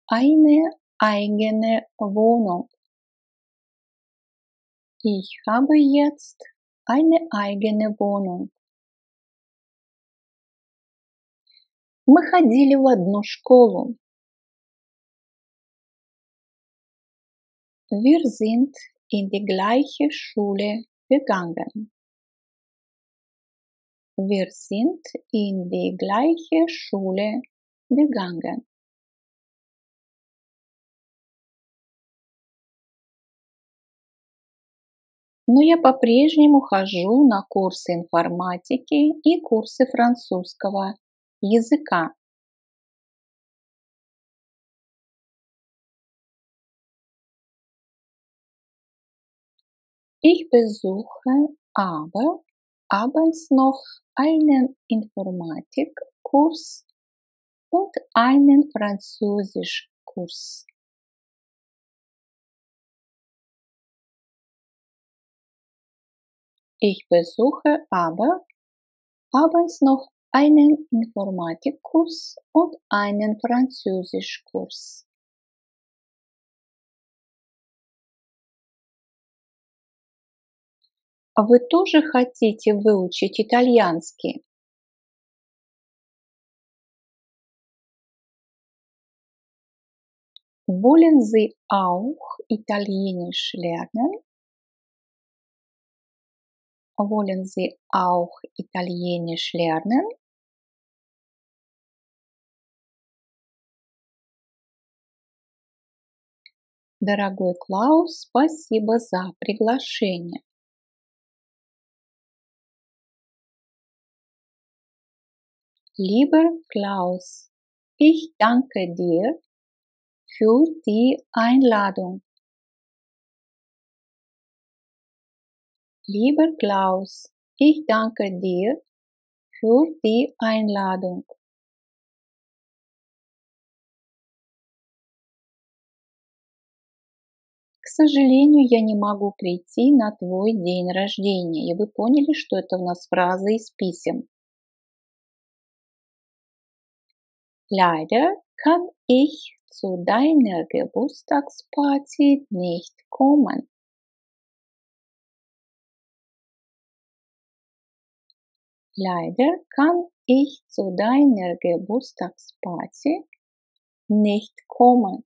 eine eigene Wohnung. Ich habe jetzt eine eigene Wohnung. Мы ходили в одну школу. Wir sind in die gleiche Schule gegangen. Wir sind in die gleiche Schule gegangen. Но я по-прежнему хожу на курсы информатики и курсы французского языка. Ich besuche aber abends noch einen Informatikkurs und einen Französischkurs. Ich besuche aber abends noch einen Informatikkurs und einen Französischkurs. Вы тоже хотите выучить итальянский? Wollen Sie auch Italienisch lernen? Wollen Sie auch Italienisch lernen? Дорогой Клаус, спасибо за приглашение. Lieber Klaus, ich danke dir für die Einladung. Lieber Klaus, ich danke dir für die Einladung. К сожалению, я не могу прийти на твой день рождения. И вы поняли, что это у нас фраза из писем. Leider kann ich zu deiner Geburtstagsparty nicht kommen. Leider kann ich zu deiner Geburtstagsparty nicht kommen.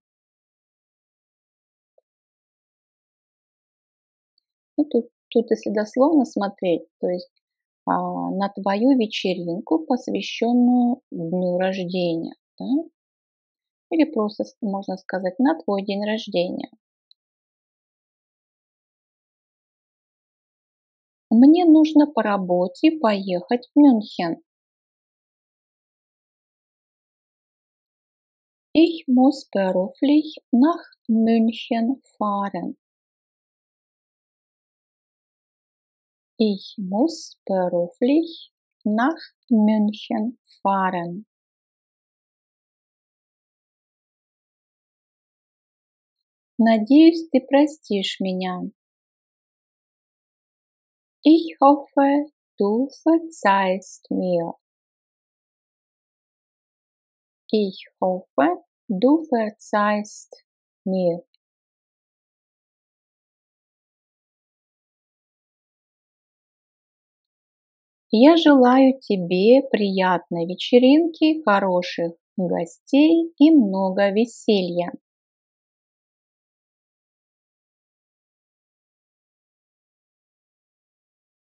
Ну, тут если дословно смотреть, то есть на твою вечеринку, посвященную дню рождения, да? Или просто можно сказать на твой день рождения. Мне нужно по работе поехать в Мюнхен. Ich muss beruflich nach München fahren. Ich muss beruflich nach München fahren. Надеюсь, ты простишь меня. Ich hoffe, du verzeihst mir. Ich hoffe, du verzeihst mir. Я желаю тебе приятной вечеринки, хороших гостей и много веселья.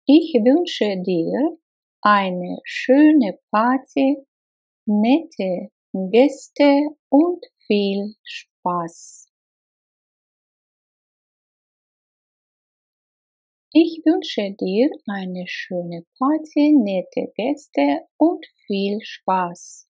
Ich wünsche dir eine schöne Party, nette Gäste und viel Spaß. Ich wünsche dir eine schöne Party, nette Gäste und viel Spaß.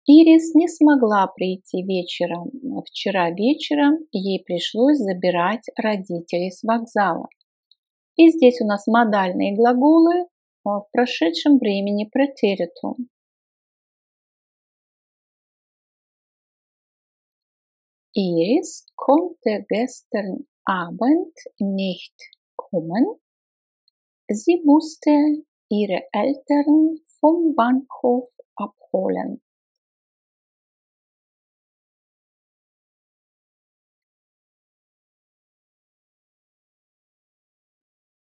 Ирис не смогла прийти вечером. Вчера вечером ей пришлось забирать родителей с вокзала. И здесь у нас модальные глаголы в прошедшем времени претеритум. Iris konnte gestern Abend nicht kommen. Sie musste ihre Eltern vom Bahnhof abholen.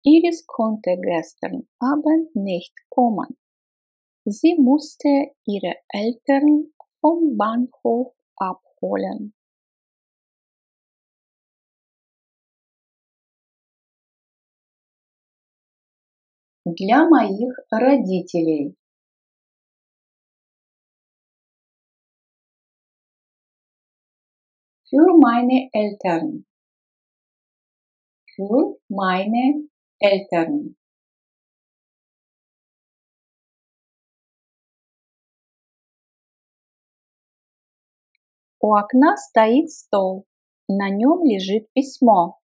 Iris konnte gestern Abend nicht kommen. Sie musste ihre Eltern vom Bahnhof abholen. Для моих родителей. Für meine Eltern. Für meine Eltern. У окна стоит стол. На нем лежит письмо.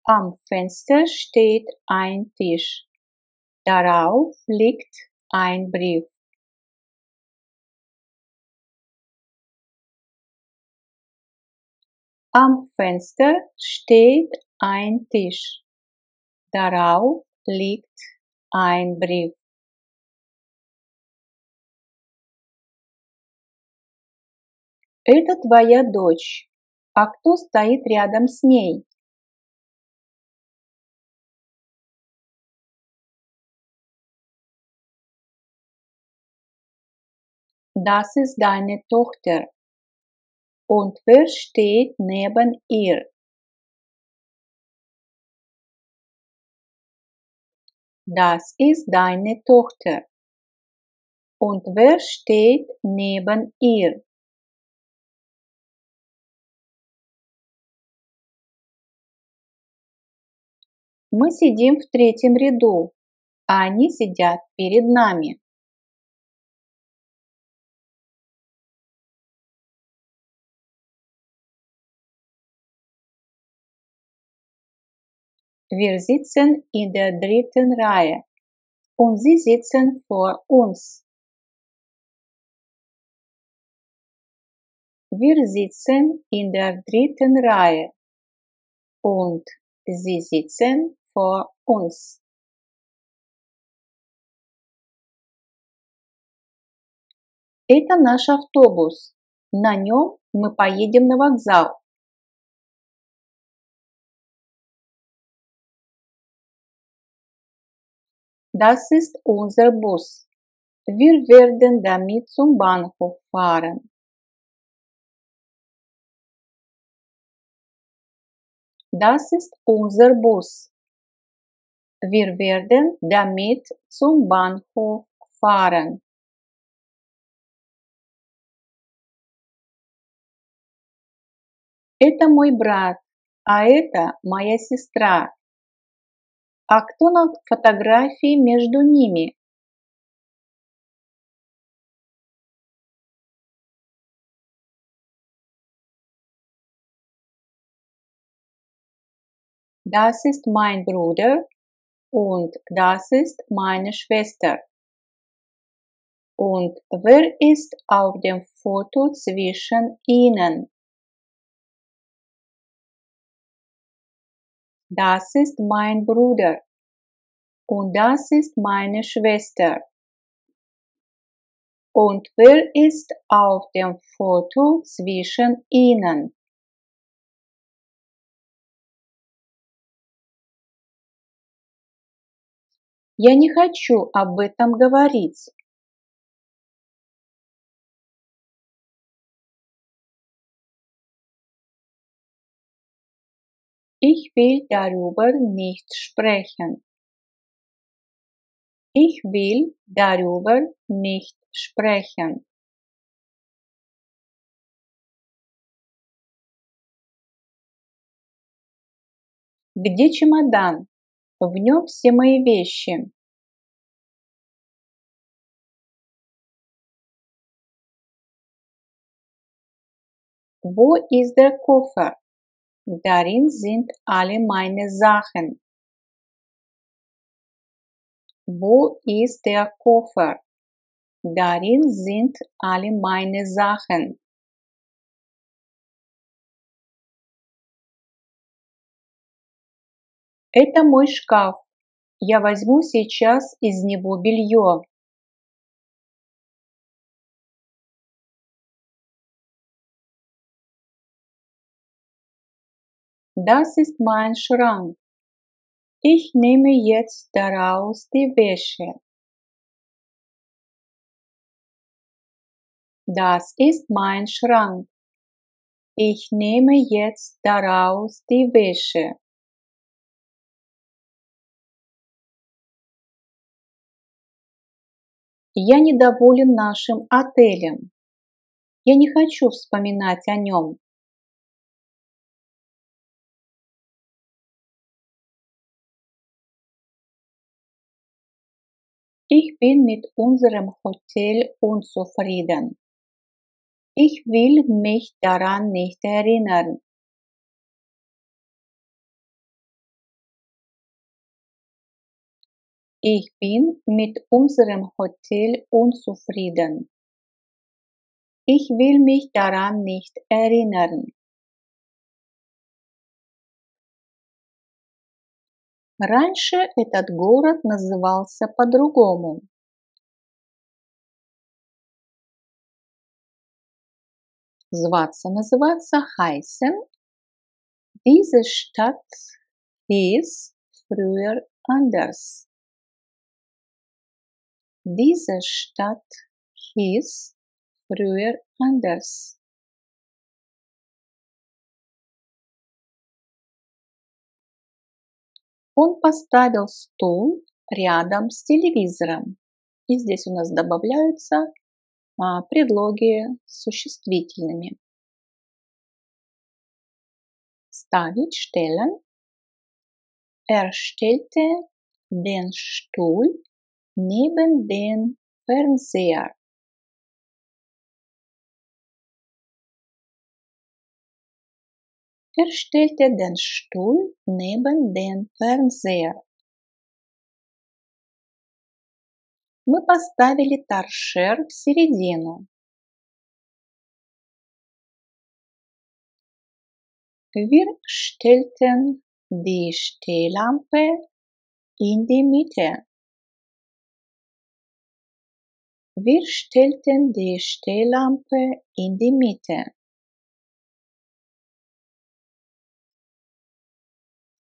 Am Fenster steht ein Tisch. Darauf liegt ein Brief. Am Fenster steht ein Tisch. Darauf liegt ein Brief. Это твоя дочь. А кто стоит рядом с ней? Das ist deine Tochter. Und wer steht neben ihr? Das ist deine Tochter. Und wer steht neben ihr? Мы сидим в третьем ряду, а они сидят перед нами. Wir sitzen in der dritten Reihe und sie sitzen vor uns. Wir sitzen in der dritten Reihe und sie sitzen vor uns. Это наш автобус. На нем мы поедем на вокзал. Das ist unser Bus. Wir werden damit zum Bahnhof fahren. Das ist unser Bus. Wir werden damit zum Bahnhof fahren. Это мой брат, а это моя сестра. А кто на фотографии между ними? Das ist mein Bruder und das ist meine Schwester. Und wer ist auf dem Foto zwischen ihnen? Das ist mein Bruder und das ist meine Schwester. Und wer ist auf dem Foto zwischen ihnen? Я не хочу об этом говорить. Ich will darüber nicht sprechen. Ich will darüber nicht sprechen. Где чемодан? В нем все мои вещи. Wo ist der Koffer? Darin sind alle meine Sachen. Wo ist der Koffer? Darin sind alle meine Sachen. Это мой шкаф. Я возьму сейчас из него белье. Das ist mein Schrank. Ich nehme jetzt daraus die Wäsche. Das ist mein Schrank. Ich nehme jetzt daraus die Wäsche. Я недоволен нашим отелем. Я не хочу вспоминать о нем. Ich bin mit unserem Hotel unzufrieden. Ich will mich daran nicht erinnern. Ich bin mit unserem Hotel unzufrieden. Ich will mich daran nicht erinnern. Раньше этот город назывался по-другому. Называться heißen. Diese Stadt hieß früher anders. Diese Stadt hieß früher anders. Он поставил стул рядом с телевизором. И здесь у нас добавляются предлоги с существительными. Ставить, stellen. Er stellte den Stuhl neben den Fernseher. Er stellte den Stuhl neben den Fernseher. Мы поставили торшер в середину. Wir stellten die Stehlampe in die Mitte. Wir stellten die Stehlampe in die Mitte.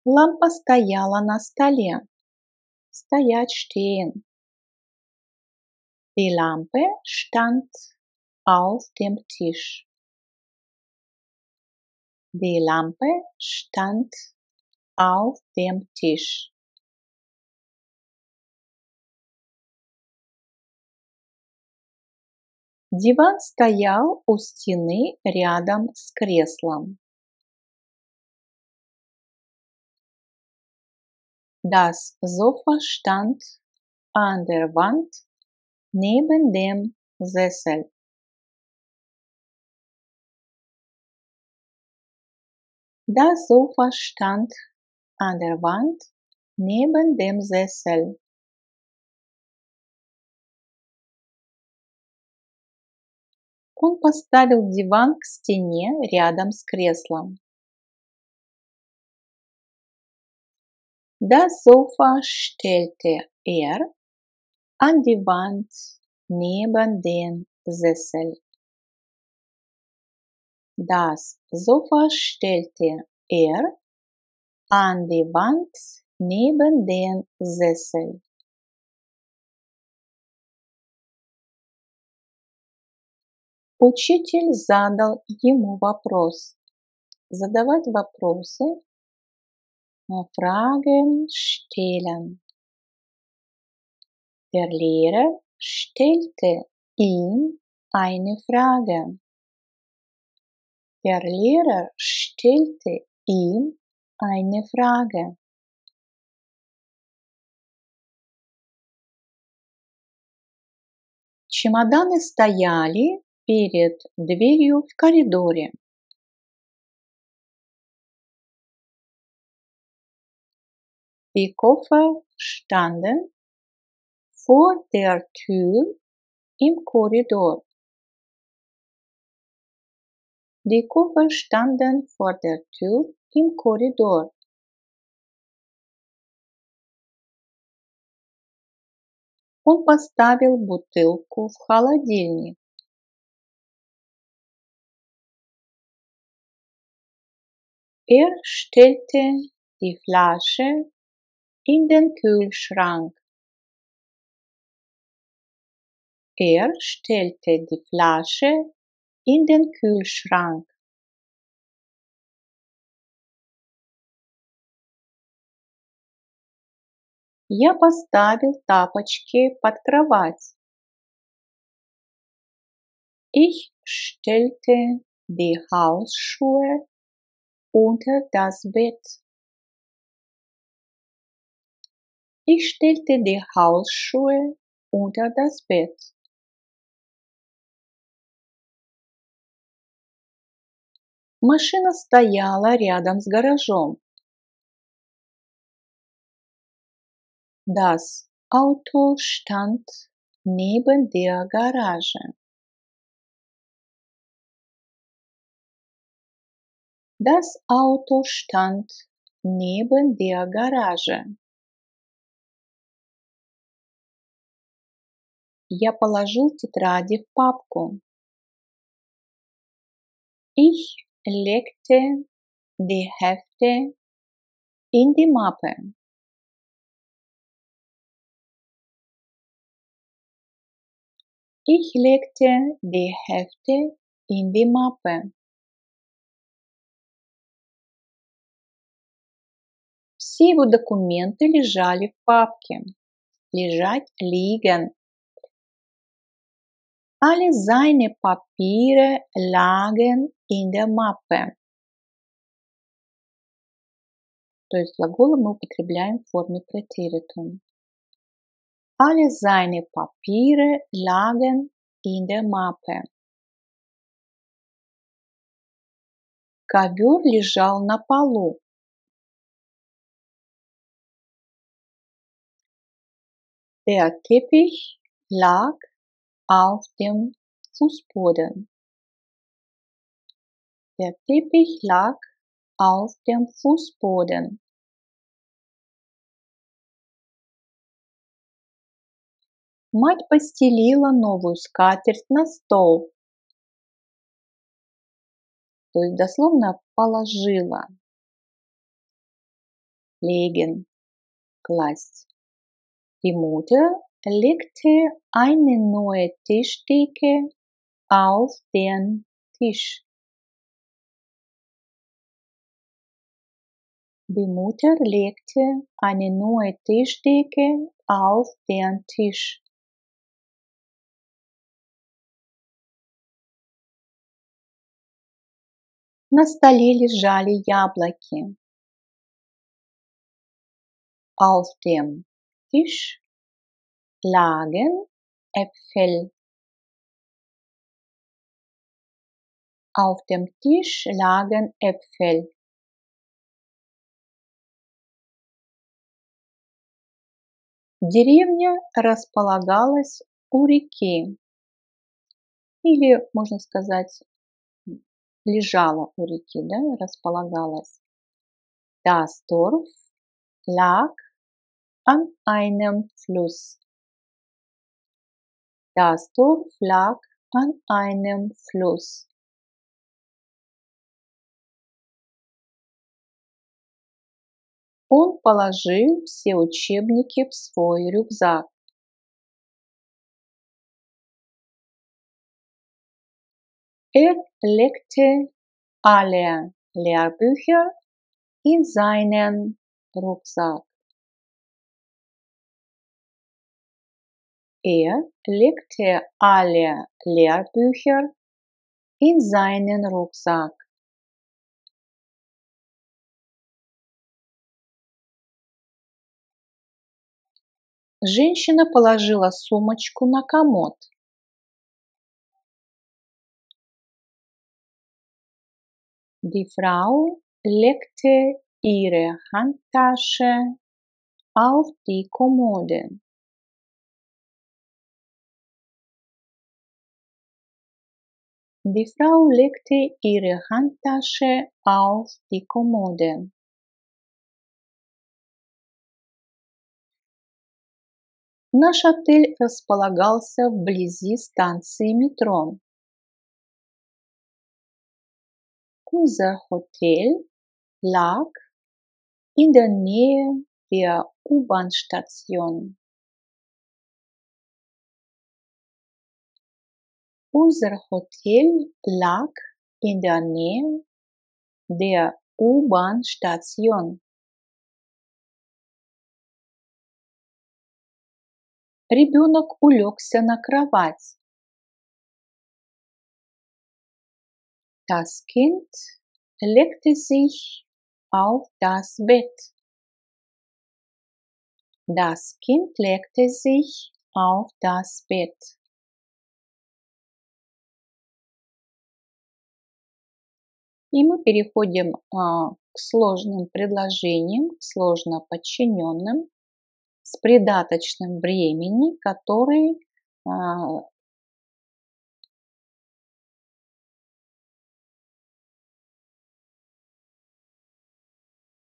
Лампа стояла на столе. стоять, stehen. Die Lampe stand auf dem Tisch. Die Lampe stand auf dem Tisch. Диван стоял у стены рядом с креслом. Das Sofa stand an der Wand neben dem Sessel. Das Sofa stand an der Wand neben dem Sessel. Он поставил диван к стене рядом с креслом. Das Sofa stellte er an die Wand neben den Sessel. Das Sofa stellte er an die Wand neben den Sessel. Учитель задал ему вопрос. Задавать вопросы. Fragen stellen. Der Lehrer stellte ihm eine Frage. Der Lehrer stellte ihm eine Frage. Чемоданы стояли перед дверью в коридоре. Die Koffer standen vor der Tür im Korridor. Die Koffer standen vor der Tür im Korridor. Он поставил бутылку в холодильник. Er stellte die Flasche in den Kühlschrank. Er stellte die Flasche in den Kühlschrank. Я поставил тапочки под кровать. Ich stellte die Hausschuhe unter das Bett. Ich stellte die Hausschuhe unter das Bett. Машина стояла рядом с гаражом. Das Auto stand neben der Garage. Das Auto stand neben der Garage. Я положил тетради в папку. Ich legte die Hefte in die Mappe. Ich legte die Hefte in die Mappe. Все его документы лежали в папке. Лежать, liegen. Alle seine Papiere lagen in der Mappe. То есть глаголы мы употребляем в форме Präteritum. Alle seine Papiere lagen in der Mappe. Ковер лежал на полу. Der Teppich lag auf dem Fußboden. Der Teppich lag auf dem Fußboden. Мать постелила новую скатерть на стол. То есть дословно положила. Legen, класть. Die Mutter legte eine neue Tischdecke auf den Tisch. Die Mutter legte eine neue Tischdecke auf den Tisch. На столе лежали яблоки. Auf dem Tisch lagen Äpfel. Auf dem Tisch lagen Äpfel. Деревня располагалась у реки. Или, можно сказать, лежала у реки, да, располагалась. Das Dorf lag an einem Fluss. Das Dorf lag an einem Fluss. Он положил все учебники в свой рюкзак. Er legte alle Lehrbücher in seinen Rucksack. Er legte alle Lehrbücher in seinen Rucksack. Женщина положила сумочку на комод. Die Frau legte ihre Handtasche auf die Kommode. Die Frau legte ihre Handtasche auf die Kommode. Наш отель располагался вблизи станции метро. Unser Hotel lag in der Nähe der U-Bahn-Station. Unser Hotel lag in der Nähe der U-Bahn-Station. Ребенок улегся на кровать. Das Kind legte sich auf das Bett. Das Kind legte sich auf das Bett. И мы переходим к сложным предложениям, сложно подчиненным, с придаточным времени, которые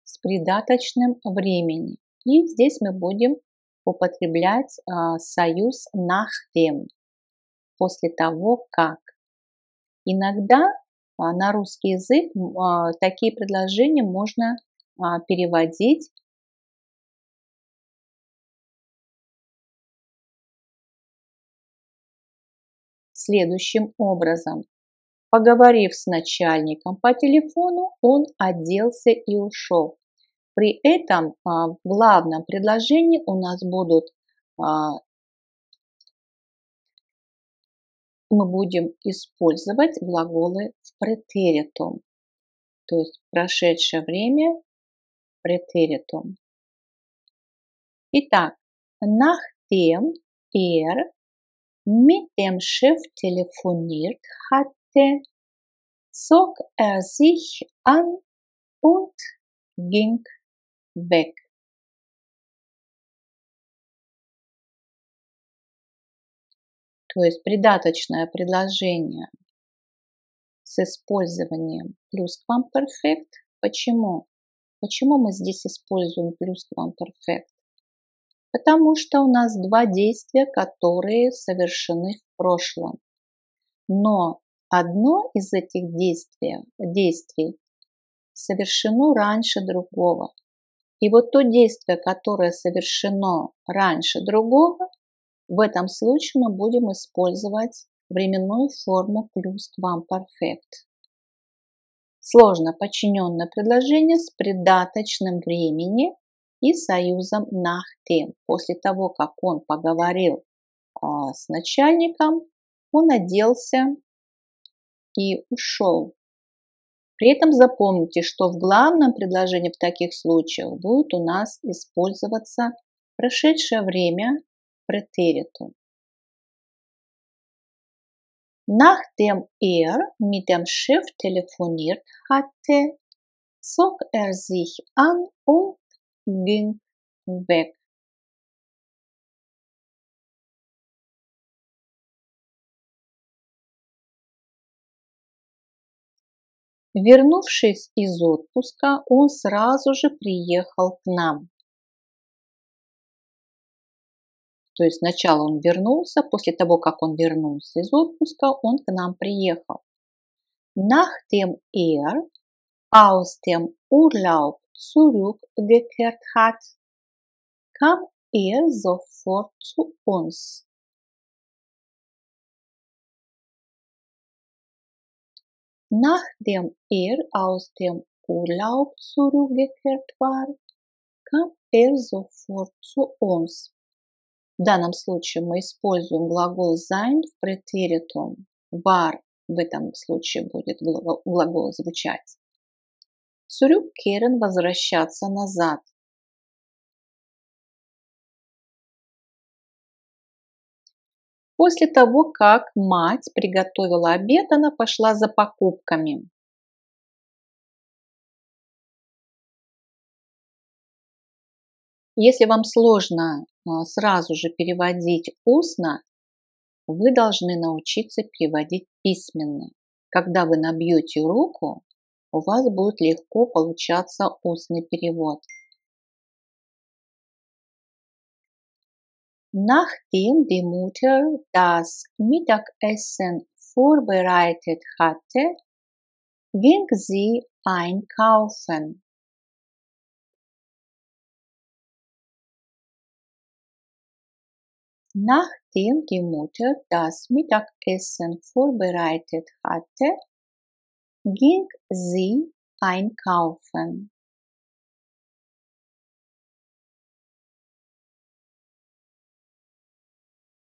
с придаточным времени. И здесь мы будем употреблять союз nachdem, после того как. Иногда на русский язык такие предложения можно переводить следующим образом. Поговорив с начальником по телефону, он оделся и ушел. При этом в главном предложении у нас будут, мы будем использовать глаголы в претеритум, то есть в прошедшее время претеритум. Итак, nachdem mit dem Chef telefoniert hatte, zog sich an und ging weg. То есть придаточное предложение с использованием plusquamperfect. Почему? Почему мы здесь используем plusquamperfect? Потому что у нас два действия, которые совершены в прошлом. Но одно из этих действий совершено раньше другого. И вот то действие, которое совершено раньше другого, в этом случае мы будем использовать временную форму Plusquamperfekt. Сложно подчиненное предложение с придаточным времени и союзом nachdem. После того, как он поговорил с начальником, он оделся и ушел. При этом запомните, что в главном предложении в таких случаях будет у нас использоваться прошедшее время претеритум. Nachdem mit dem Chef telefoniert hatte, zog sich an und ging weg. Вернувшись из отпуска, он сразу же приехал к нам. То есть сначала он вернулся, после того, как он вернулся из отпуска, он к нам приехал. Nachdem aus dem Urlaub zurückgekehrt hat, kam sofort zu uns. Nachdem aus dem Urlaub zurückgekehrt war, kam sofort zu uns. В данном случае мы используем глагол sein в претеритум. War в этом случае будет глагол звучать. Zurückkehren – возвращаться назад. После того, как мать приготовила обед, она пошла за покупками. Если вам сложно сразу же переводить устно, вы должны научиться переводить письменно. Когда вы набьете руку, у вас будет легко получаться устный перевод. Nachdem die Mutter das Mittagessen vorbereitet hatte, ging sie einkaufen. Nachdem die Mutter das Mittagessen vorbereitet hatte, ging sie einkaufen.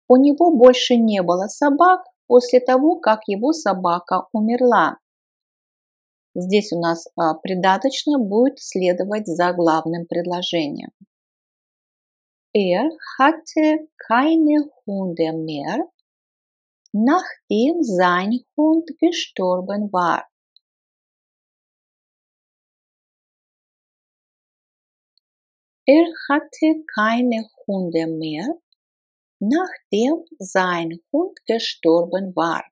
У него больше не было собак после того, как его собака умерла. Здесь у нас придаточно будет следовать за главным предложением. Hatte keine Hunde mehr, nachdem sein Hund gestorben war. Hatte keine Hunde mehr, nachdem sein Hund gestorben war.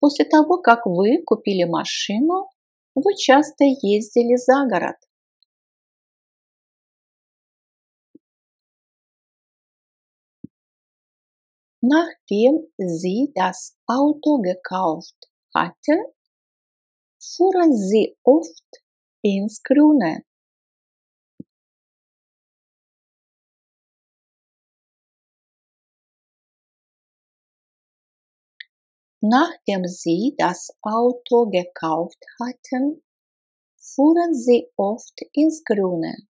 После того, как вы купили машину, вы часто ездили за город. Nachdem sie das Auto gekauft hatte, fuhren sie oft ins Grüne. Nachdem sie das Auto gekauft hatten, fuhren sie oft ins Grüne.